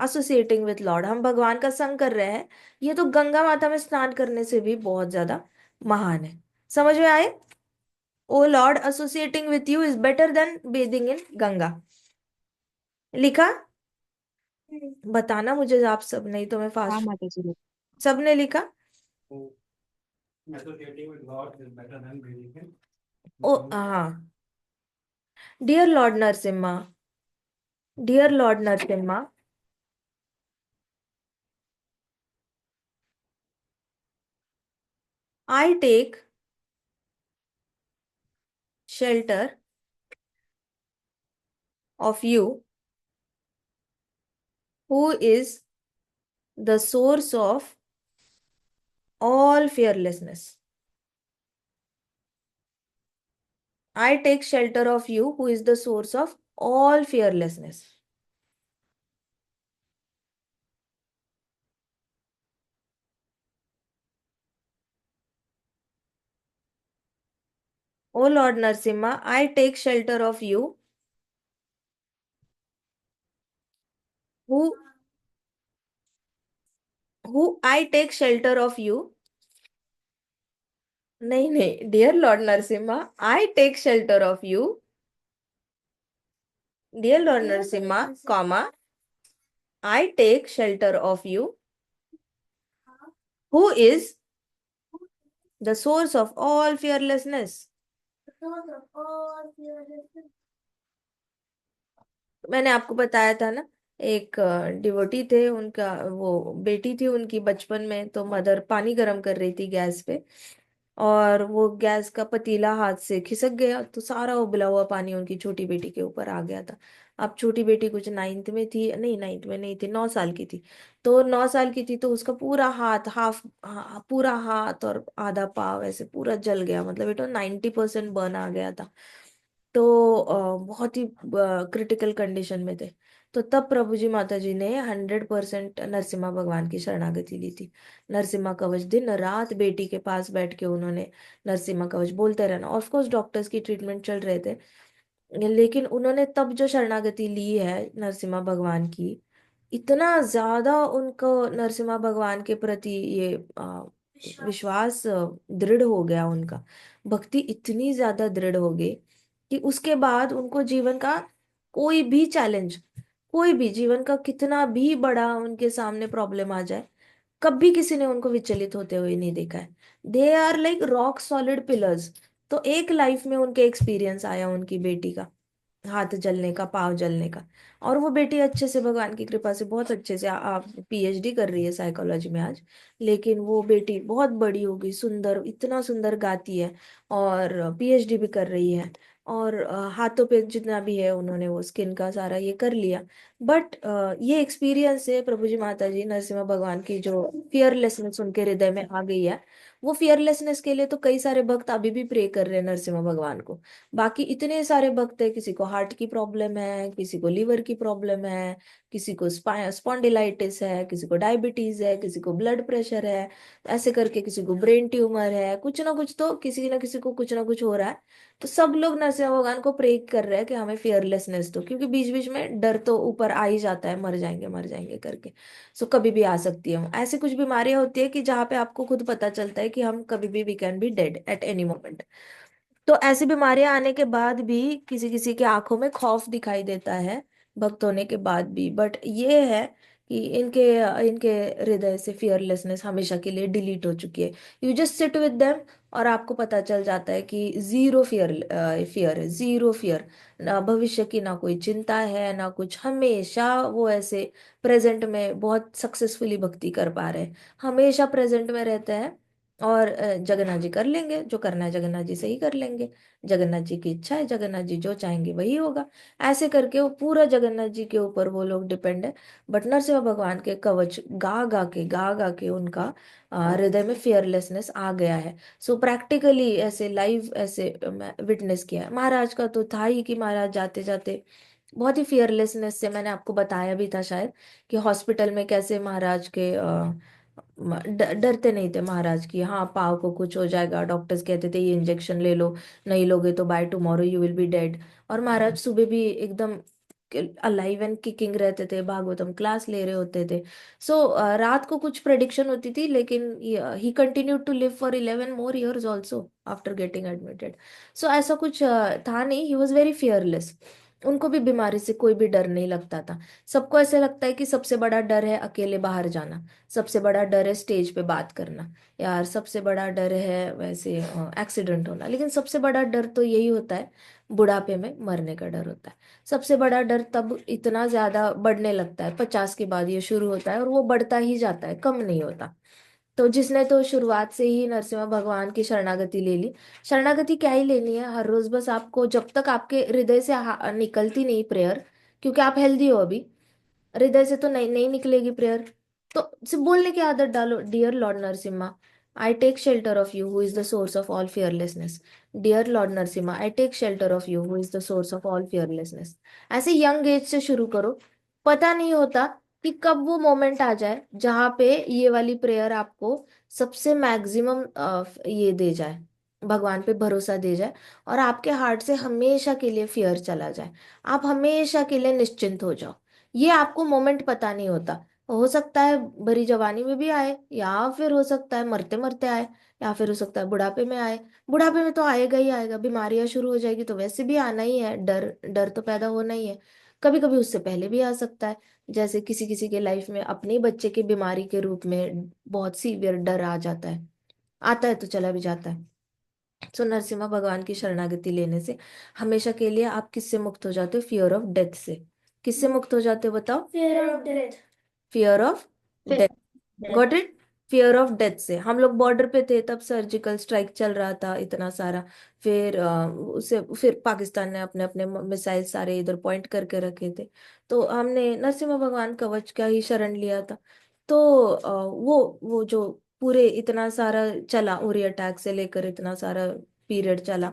Speaker 1: एसोसिएटिंग विथ लॉर्ड, हम भगवान का संग कर रहे हैं, ये तो गंगा माता में स्नान करने से भी बहुत ज्यादा महान है। समझ में आए? O Lord, associating with you is better than bathing in Ganga. लिखा? बताना मुझे आप सब, नहीं तो मैं
Speaker 3: हाँ
Speaker 1: फास्ट।
Speaker 3: माता जी।
Speaker 1: सबने लिखा? ओ हाँ। Dear Lord Narasimha, dear Lord Narasimha, I take shelter of you, who is the source of all fearlessness. I take shelter of you, who is the source of all fearlessness. O Lord Narsimha, I take shelter of you, who I take shelter of you. नहीं नहीं, dear Lord Narsimha, I take shelter of you, dear Lord Narsimha, comma, I take shelter of you, who is the source of all fearlessness. मैंने आपको बताया था ना, एक devotee थे, उनका वो बेटी थी उनकी बचपन में, तो मदर पानी गर्म कर रही थी गैस पे, और वो गैस का पतीला हाथ से खिसक गया, तो सारा उबला हुआ पानी उनकी छोटी बेटी के ऊपर आ गया था। अब छोटी बेटी कुछ नाइन्थ में थी, नहीं नाइन्थ में नहीं थी, 9 साल की थी। तो 9 साल की थी तो उसका पूरा हाथ, पूरा हाथ और आधा पाव ऐसे पूरा जल गया, मतलब बेटा 90% बर्न आ गया था। तो बहुत ही क्रिटिकल कंडीशन में थे। तो तब प्रभु जी माता जी ने 100% नरसिम्हा भगवान की शरणागति ली थी। नरसिम्हा कवच दिन रात बेटी के पास बैठ के उन्होंने नरसिम्हा कवच बोलते रहना। ऑफ कोर्स डॉक्टर्स की ट्रीटमेंट चल रहे थे, लेकिन उन्होंने तब जो शरणागति ली है नरसिम्हा भगवान की, इतना ज्यादा उनको नरसिम्हा भगवान के प्रति ये विश्वास दृढ़ हो गया उनका, भक्ति इतनी ज्यादा दृढ़ हो गई कि उसके बाद उनको जीवन का कोई भी चैलेंज, कोई भी जीवन का कितना भी बड़ा उनके सामने प्रॉब्लम आ जाए, कभी किसी ने उनको विचलित होते हुए नहीं देखा है। They are like rock solid pillars. तो एक लाइफ में उनके एक्सपीरियंस आया उनकी बेटी का, हाथ जलने का, पाँव जलने का, और वो बेटी अच्छे से भगवान की कृपा से बहुत अच्छे से आप पीएचडी कर रही है साइकोलॉजी में आज। लेकिन वो बेटी बहुत बड़ी हो गई, सुंदर, इतना सुंदर गाती है और पीएचडी भी कर रही है, और हाथों पे जितना भी है उन्होंने वो स्किन का सारा ये कर लिया। बट ये एक्सपीरियंस है प्रभु जी माता जी नरसिम्हा भगवान की जो फियरलेसनेस उनके हृदय में आ गई है, वो फियरलेसनेस के लिए तो कई सारे भक्त अभी भी प्रे कर रहे हैं नरसिम्हा भगवान को। बाकी इतने सारे भक्त है, किसी को हार्ट की प्रॉब्लम है, किसी को लीवर की प्रॉब्लम है, किसी को स्पॉन्डिलाइटिस है, किसी को डायबिटीज है, किसी को ब्लड प्रेशर है, ऐसे करके किसी को ब्रेन ट्यूमर है, कुछ ना कुछ तो किसी ना किसी को कुछ ना कुछ हो रहा है। तो सब लोग नरसिम्हा भगवान को प्रे कर रहे हैं कि हमें फियरलेसनेस दो, क्योंकि बीच बीच में डर तो ऊपर आ ही जाता है, मर जाएंगे करके। सो कभी भी आ सकती है, ऐसी कुछ बीमारियां होती है कि जहाँ पे आपको खुद पता चलता है कि हम कभी भी we can be dead at any moment. तो ऐसी बीमारियां आने के बाद भी किसी किसी की आंखों में खौफ दिखाई देता है, भक्त होने के बाद भी, बट ये है कि इनके इनके हृदय से फियरलेसनेस हमेशा के लिए डिलीट हो चुकी है। You just sit with them और आपको पता चल जाता है कि जीरो फियर, फियर है, जीरो फियर, ना भविष्य की ना कोई चिंता है ना कुछ। हमेशा वो ऐसे प्रेजेंट में बहुत सक्सेसफुली भक्ति कर पा रहे हैं, हमेशा प्रेजेंट में रहते हैं, और जगन्नाथ जी कर लेंगे, जो करना है जगन्नाथ जी से ही कर लेंगे, जगन्नाथ जी की इच्छा है, जगन्नाथ जी जो चाहेंगे वही होगा। ऐसे करके वो पूरा जगन्नाथ जी के ऊपर वो लोग डिपेंड है। बट नरसिम्हा भगवान के कवच गा गा के उनका हृदय में फियरलेसनेस आ गया है। सो प्रैक्टिकली ऐसे लाइव ऐसे विटनेस किया है। महाराज का तो था ही कि महाराज जाते जाते बहुत ही फियरलेसनेस से, मैंने आपको बताया भी था शायद, कि हॉस्पिटल में कैसे महाराज के डरते नहीं थे महाराज की, हाँ पाव को कुछ हो जाएगा, डॉक्टर्स कहते थे ये इंजेक्शन ले लो, नहीं लोगे तो by tomorrow you will be dead. और महाराज सुबह भी एकदम अलाइव एंड किकिंग रहते थे, भागवतम क्लास ले रहे होते थे। सो रात को कुछ प्रेडिक्शन होती थी, लेकिन he continue to live for 11 more years also after getting admitted. So ऐसा कुछ था नहीं, ही वॉज वेरी फियरलेस। उनको भी बीमारी से कोई भी डर नहीं लगता था। सबको ऐसे लगता है कि सबसे बड़ा डर है अकेले बाहर जाना, सबसे बड़ा डर है स्टेज पे बात करना, यार सबसे बड़ा डर है वैसे एक्सीडेंट होना, लेकिन सबसे बड़ा डर तो यही होता है, बुढ़ापे में मरने का डर होता है। सबसे बड़ा डर तब इतना ज्यादा बढ़ने लगता है, 50 के बाद ये शुरू होता है, और वो बढ़ता ही जाता है, कम नहीं होता। तो जिसने तो शुरुआत से ही नरसिम्हा भगवान की शरणागति ले ली। शरणागति क्या ही लेनी है, हर रोज बस आपको, जब तक आपके हृदय से निकलती नहीं प्रेयर, क्योंकि आप हेल्दी हो अभी, हृदय से तो नहीं नहीं निकलेगी प्रेयर, तो सिर्फ बोलने की आदत डालो, dear Lord Narasimha, I take shelter of you who is the source of all fearlessness. Dear Lord Narasimha, I take shelter of you who is the source of all fearlessness. ऐसे यंग एज से शुरू करो। पता नहीं होता कि कब वो मोमेंट आ जाए जहाँ पे ये वाली प्रेयर आपको सबसे मैक्सिमम ये दे जाए, भगवान पे भरोसा दे जाए, और आपके हार्ट से हमेशा के लिए फियर चला जाए, आप हमेशा के लिए निश्चिंत हो जाओ। ये आपको मोमेंट पता नहीं होता। हो सकता है भरी जवानी में भी आए, या फिर हो सकता है मरते मरते आए, या फिर हो सकता है बुढ़ापे में आए। बुढ़ापे में तो आएगा ही आएगा, बीमारियां शुरू हो जाएगी तो वैसे भी आना ही है, डर डर तो पैदा होना ही है। कभी कभी उससे पहले भी आ सकता है, जैसे किसी किसी के लाइफ में अपने ही बच्चे की बीमारी के रूप में बहुत सीवियर डर आ जाता है, आता है तो चला भी जाता है। सो नरसिम्हा भगवान की शरणागति लेने से हमेशा के लिए आप किससे मुक्त हो जाते हो, फियर ऑफ डेथ से। किससे मुक्त हो जाते हो बताओ?
Speaker 2: Fear of death.
Speaker 1: Fear of death. Got it? Fear of death से। हम लोग बॉर्डर पे थे तब, सर्जिकल स्ट्राइक चल रहा था इतना सारा, फिर उसे फिर पाकिस्तान ने अपने अपने मिसाइल सारे इधर पॉइंट करके रखे थे, तो हमने नरसिम्हा भगवान कवच का ही शरण लिया था। तो वो जो पूरे इतना सारा चला, उरी अटैक से लेकर इतना सारा पीरियड चला,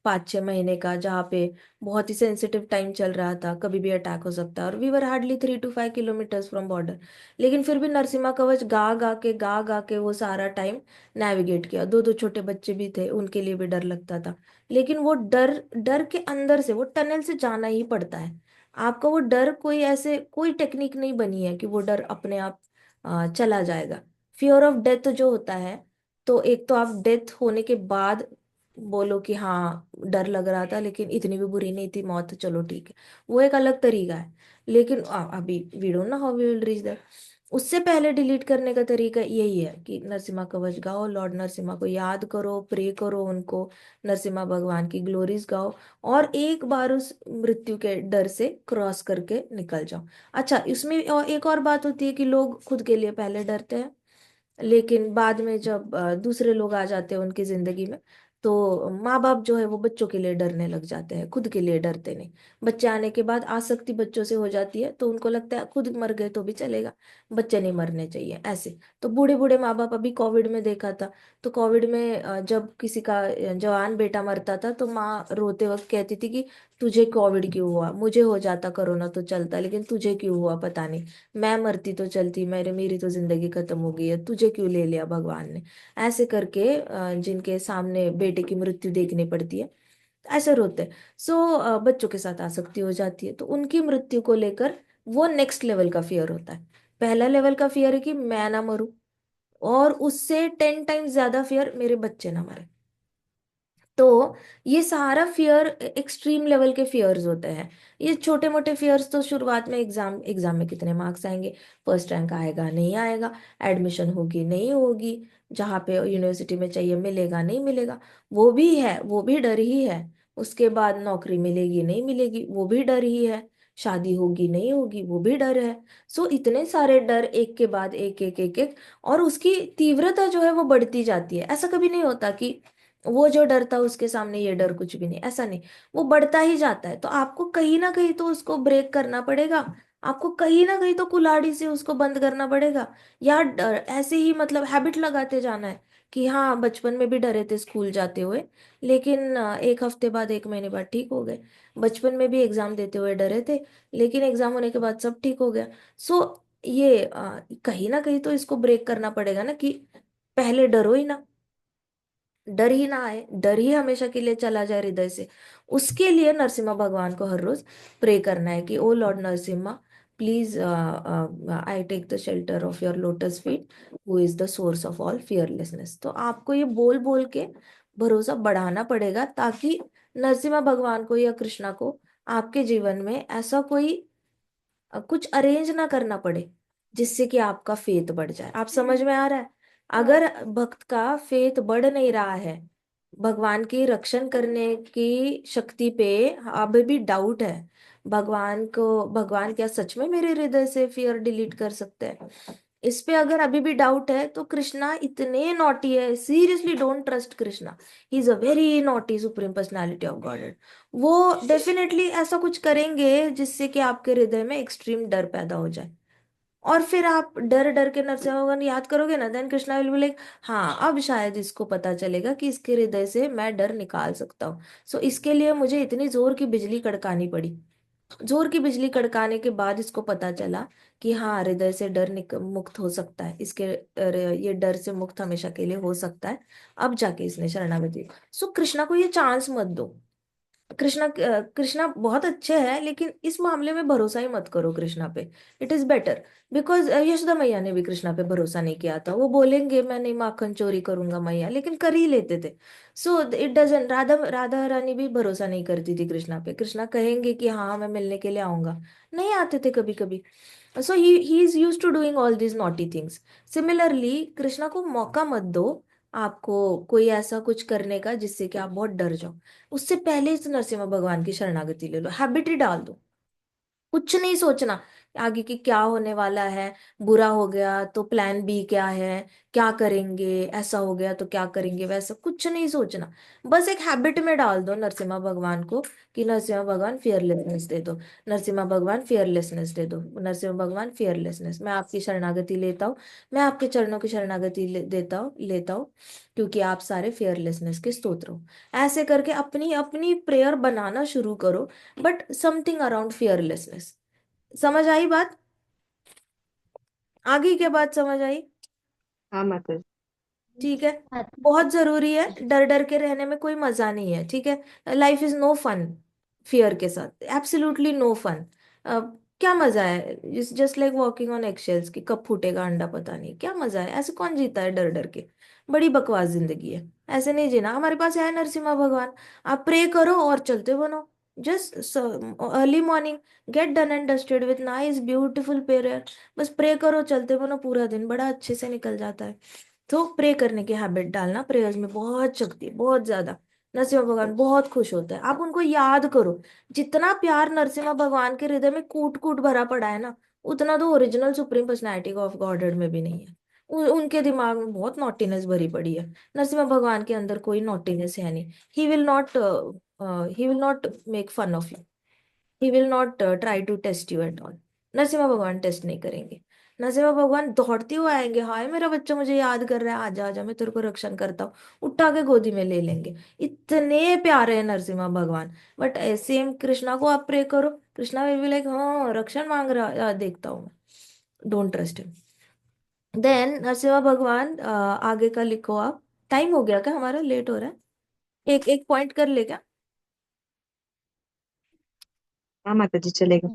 Speaker 1: 5-6 महीने का, जहाँ पे बहुत ही सेंसिटिव टाइम चल रहा था, कभी भी अटैक हो सकता है, और we were hardly 3 to 5 kilometers from border. लेकिन फिर भी नरसिम्हा कवच गा गा के वो सारा टाइम नेविगेट किया। दो दो छोटे बच्चे भी थे, उनके लिए भी डर लगता था, लेकिन वो डर, डर के अंदर से वो टनल से जाना ही पड़ता है। आपका वो डर कोई ऐसे कोई टेक्निक नहीं बनी है कि वो डर अपने आप चला जाएगा। फियर ऑफ डेथ जो होता है, तो एक तो आप डेथ होने के बाद बोलो कि हाँ डर लग रहा था लेकिन इतनी भी बुरी नहीं थी मौत, चलो ठीक है, वो एक अलग तरीका है। लेकिन अभी we don't know how we will reach that. उससे पहले डिलीट करने का तरीका यही है कि नरसिम्हा कवच गाओ, लॉर्ड नरसिम्हा को याद करो, प्रे करो उनको, नरसिम्हा भगवान की ग्लोरीज गाओ, और एक बार उस मृत्यु के डर से क्रॉस करके निकल जाओ। अच्छा, इसमें और एक और बात होती है कि लोग खुद के लिए पहले डरते हैं, लेकिन बाद में जब दूसरे लोग आ जाते हैं उनकी जिंदगी में, तो माँ बाप जो है वो बच्चों के लिए डरने लग जाते हैं, खुद के लिए डरते नहीं। बच्चे आने के बाद आसक्ति बच्चों से हो जाती है, तो उनको लगता है खुद मर गए तो भी चलेगा, बच्चे नहीं मरने चाहिए ऐसे। तो बूढ़े बूढ़े माँ बाप, अभी कोविड में देखा था, तो कोविड में जब किसी का जवान बेटा मरता था, तो माँ रोते वक्त कहती थी कि तुझे कोविड क्यों हुआ, मुझे हो जाता कोरोना तो चलता, लेकिन तुझे क्यों हुआ पता नहीं, मैं मरती तो चलती, मेरी तो जिंदगी खत्म हो गई है, तुझे क्यों ले लिया भगवान ने। ऐसे करके जिनके सामने बेटे की मृत्यु देखनी पड़ती है, ऐसे रोते। सो बच्चों के साथ आसक्ति हो जाती है, तो उनकी मृत्यु को लेकर वो नेक्स्ट लेवल का फियर होता है। पहला लेवल का फियर है कि मैं ना मरूं, और उससे 10 टाइम्स ज्यादा फियर मेरे बच्चे ना मरे। तो ये सारा फियर एक्सट्रीम लेवल के फियर्स होते हैं। ये छोटे मोटे फियर्स तो शुरुआत में, एग्जाम एग्जाम में कितने मार्क्स आएंगे, फर्स्ट रैंक आएगा नहीं आएगा, एडमिशन होगी नहीं होगी, जहाँ पे यूनिवर्सिटी में चाहिए मिलेगा नहीं मिलेगा, वो भी है, वो भी डर ही है। उसके बाद नौकरी मिलेगी नहीं मिलेगी, वो भी डर ही है। शादी होगी नहीं होगी वो भी डर है। सो इतने सारे डर एक के बाद एक एक एक एक, और उसकी तीव्रता जो है वो बढ़ती जाती है। ऐसा कभी नहीं होता कि वो जो डर था उसके सामने ये डर कुछ भी नहीं, ऐसा नहीं। वो बढ़ता ही जाता है। तो आपको कहीं ना कहीं तो उसको ब्रेक करना पड़ेगा, आपको कहीं ना कहीं तो कुल्हाड़ी से उसको बंद करना पड़ेगा। या ऐसे ही मतलब हैबिट लगाते जाना है कि हाँ बचपन में भी डरे थे स्कूल जाते हुए, लेकिन एक हफ्ते बाद एक महीने बाद ठीक हो गए। बचपन में भी एग्जाम देते हुए डरे थे, लेकिन एग्जाम होने के बाद सब ठीक हो गया। सो ये कहीं ना कहीं तो इसको ब्रेक करना पड़ेगा ना, कि पहले डरो ही ना, डर ही ना आए, डर ही हमेशा के लिए चला जाए हृदय से। उसके लिए नरसिम्हा भगवान को हर रोज प्रे करना है कि O Lord Narasimha, please I take the shelter of your lotus feet, who is the source of all fearlessness. तो आपको ये बोल बोल के भरोसा बढ़ाना पड़ेगा, ताकि नरसिम्हा भगवान को या कृष्णा को आपके जीवन में ऐसा कोई कुछ अरेंज ना करना पड़े जिससे कि आपका फेथ बढ़ जाए। आप समझ में आ रहा है? अगर भक्त का फेथ बढ़ नहीं रहा है, भगवान की रक्षण करने की शक्ति पे अभी भी डाउट है, भगवान को, भगवान क्या सच में मेरे हृदय से फियर डिलीट कर सकते हैं, इस पे अगर अभी भी डाउट है, तो कृष्णा इतने नॉटी है। Seriously don't trust Krishna. He is a very naughty supreme personality of God. वो डेफिनेटली ऐसा कुछ करेंगे जिससे कि आपके हृदय में एक्सट्रीम डर पैदा हो जाए। और फिर आप डर डर के नरसिंह भगवान याद करोगे ना, then Krishna will be like, हाँ अब शायद इसको पता चलेगा कि इसके हृदय से मैं डर निकाल सकता हूँ। सो इसके लिए मुझे इतनी जोर की बिजली कड़कानी पड़ी। जोर की बिजली कड़काने के बाद इसको पता चला कि हाँ हृदय से डर मुक्त हो सकता है, इसके ये डर से मुक्त हमेशा के लिए हो सकता है। अब जाके इसने शरणागति। सो कृष्णा को ये चांस मत दो। कृष्णा बहुत अच्छे हैं, लेकिन इस मामले में भरोसा ही मत करो कृष्णा पे। It is better, because Yashoda मैया ने भी कृष्णा पे भरोसा नहीं किया था। वो बोलेंगे मैं नहीं माखन चोरी करूंगा मैया, लेकिन कर ही लेते थे। So it doesn't, Radha Radha Rani भी भरोसा नहीं करती थी कृष्णा पे। कृष्णा कहेंगे कि हाँ मैं मिलने के लिए आऊंगा, नहीं आते थे कभी कभी। So he is use to doing all these naughty things. Similarly Krishna को मौका मत दो आपको कोई ऐसा कुछ करने का जिससे कि आप बहुत डर जाओ। उससे पहले इस नरसिम्हा भगवान की शरणागति ले लो, हैबिट ही डाल दो। कुछ नहीं सोचना आगे की क्या होने वाला है, बुरा हो गया तो प्लान बी क्या है, क्या करेंगे, ऐसा हो गया तो क्या करेंगे, वैसा कुछ नहीं सोचना। बस एक हैबिट में डाल दो नरसिम्हा भगवान को कि नरसिम्हा भगवान फियरलेसनेस दे दो, नरसिम्हा भगवान फियरलेसनेस दे दो, नरसिम्हा भगवान फियरलेसनेस। मैं आपकी शरणागति लेता हूँ, मैं आपके चरणों की शरणागति देता हूँ लेता हूँ, क्योंकि आप सारे फियरलेसनेस के स्तोत्र हो। ऐसे करके अपनी अपनी प्रेयर बनाना शुरू करो, बट समथिंग अराउंड फियरलेसनेस। समझ आई बात? आगे क्या बात समझ आई?
Speaker 3: हाँ माता
Speaker 1: ठीक है। बहुत जरूरी है, डर डर के रहने में कोई मजा नहीं है, ठीक है? Life is no fun fear के साथ, एब्सोल्युटली नो फन। क्या मजा है? It's just like walking on eggshells, कि कब फूटेगा अंडा पता नहीं, क्या मजा है? ऐसे कौन जीता है डर डर के? बड़ी बकवास जिंदगी है, ऐसे नहीं जीना। हमारे पास है नरसिम्हा भगवान, आप प्रे करो और चलते बनो। Just early morning, get done and dusted with nice beautiful prayer. बस प्रे करो चलते बनो, पूरा दिन बड़ा अच्छे से निकल जाता है। तो प्रे करने की हैबिट डालना, प्रेयर्स में बहुत शक्ति है, बहुत ज्यादा। नरसिम्हा भगवान बहुत खुश होते हैं, आप उनको याद करो। जितना प्यार नरसिम्हा भगवान के हृदय में कूट कूट भरा पड़ा है ना, उतना तो original supreme personality of godhead में भी नहीं है। उनके दिमाग में बहुत नॉटीनेस भरी पड़ी है। नरसिम्हा भगवान के अंदर कोई नॉटीनेस है नहीं। He will not make fun of you, he will not try to test you at all. Narasimha भगवान टेस्ट नहीं करेंगे। नरसिम्हा भगवान दौड़ते हुए आएंगे, हाय मेरा बच्चा मुझे याद कर रहा है, आजा आजा मैं तेरे को रक्षण करता हूँ, उठा के गोदी में ले लेंगे। इतने प्यारे हैं नरसिम्हा भगवान। बट सेम कृष्णा को आप प्रे करो, कृष्णा विल बी लाइक हाँ रक्षण मांग रहा देखता हूँ मैं, don't trust him. Then Narasimha भगवान आगे का लिखो आप। टाइम हो गया क्या हमारा? लेट हो रहा है। एक एक पॉइंट कर ले क्या?
Speaker 3: हाँ माता जी चलेगा।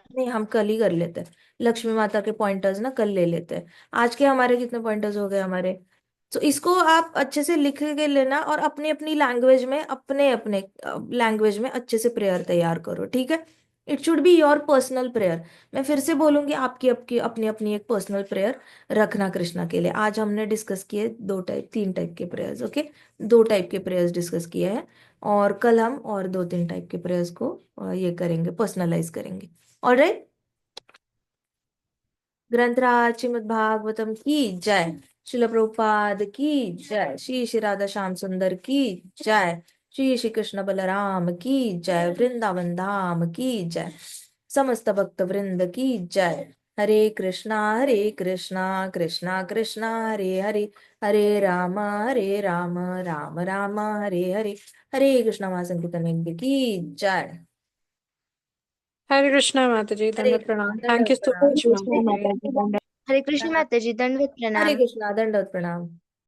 Speaker 1: नहीं हम कल ही कर लेते हैं। लक्ष्मी माता के पॉइंटर्स ना कल ले लेते हैं। आज के हमारे कितने पॉइंटर्स हो गए हमारे? तो इसको आप अच्छे से लिख के लेना, और अपनी अपनी लैंग्वेज में, अपने अपने लैंग्वेज में अच्छे से प्रेयर तैयार करो, ठीक है? It should be your personal prayer. मैं फिर से बोलूंगी, आपकी आपकी अपनी अपनी एक पर्सनल प्रेयर रखना कृष्णा के लिए। आज हमने डिस्कस किए दो टाइप, तीन टाइप के प्रेयर्स, ओके। दो टाइप के प्रेयर्स डिस्कस किए हैं, और कल हम और दो तीन टाइप के प्रेयर्स को ये करेंगे, पर्सनलाइज करेंगे। ऑलराइट। ग्रंथराज श्रीमद् भागवतम की जय। शिल प्रभुपाद की जय। श्री श्री राधा श्याम सुंदर की जय। श्री श्री कृष्ण बलराम की जय। वृंदावन धाम की जय। समस्त भक्त वृंद की जय। हरे कृष्णा कृष्णा कृष्णा हरे हरे, हरे राम राम राम हरे हरे, हरे कृष्णा महासंकीर्तन की जय।
Speaker 4: हरे कृष्णा माता जी,
Speaker 1: हरे
Speaker 4: दंडवत प्रणाम।
Speaker 1: कृष्णा
Speaker 4: थैंक
Speaker 1: दंडवत
Speaker 4: यू सो
Speaker 1: प्रणाम।
Speaker 3: हरे
Speaker 4: मच
Speaker 3: कृष्णा
Speaker 4: माता जी।
Speaker 3: माता जी,
Speaker 2: हरे कृष्ण माता जी, दंडवत
Speaker 1: हरे
Speaker 2: प्रणाम।
Speaker 1: कृष्णा दंडवत प्रणाम।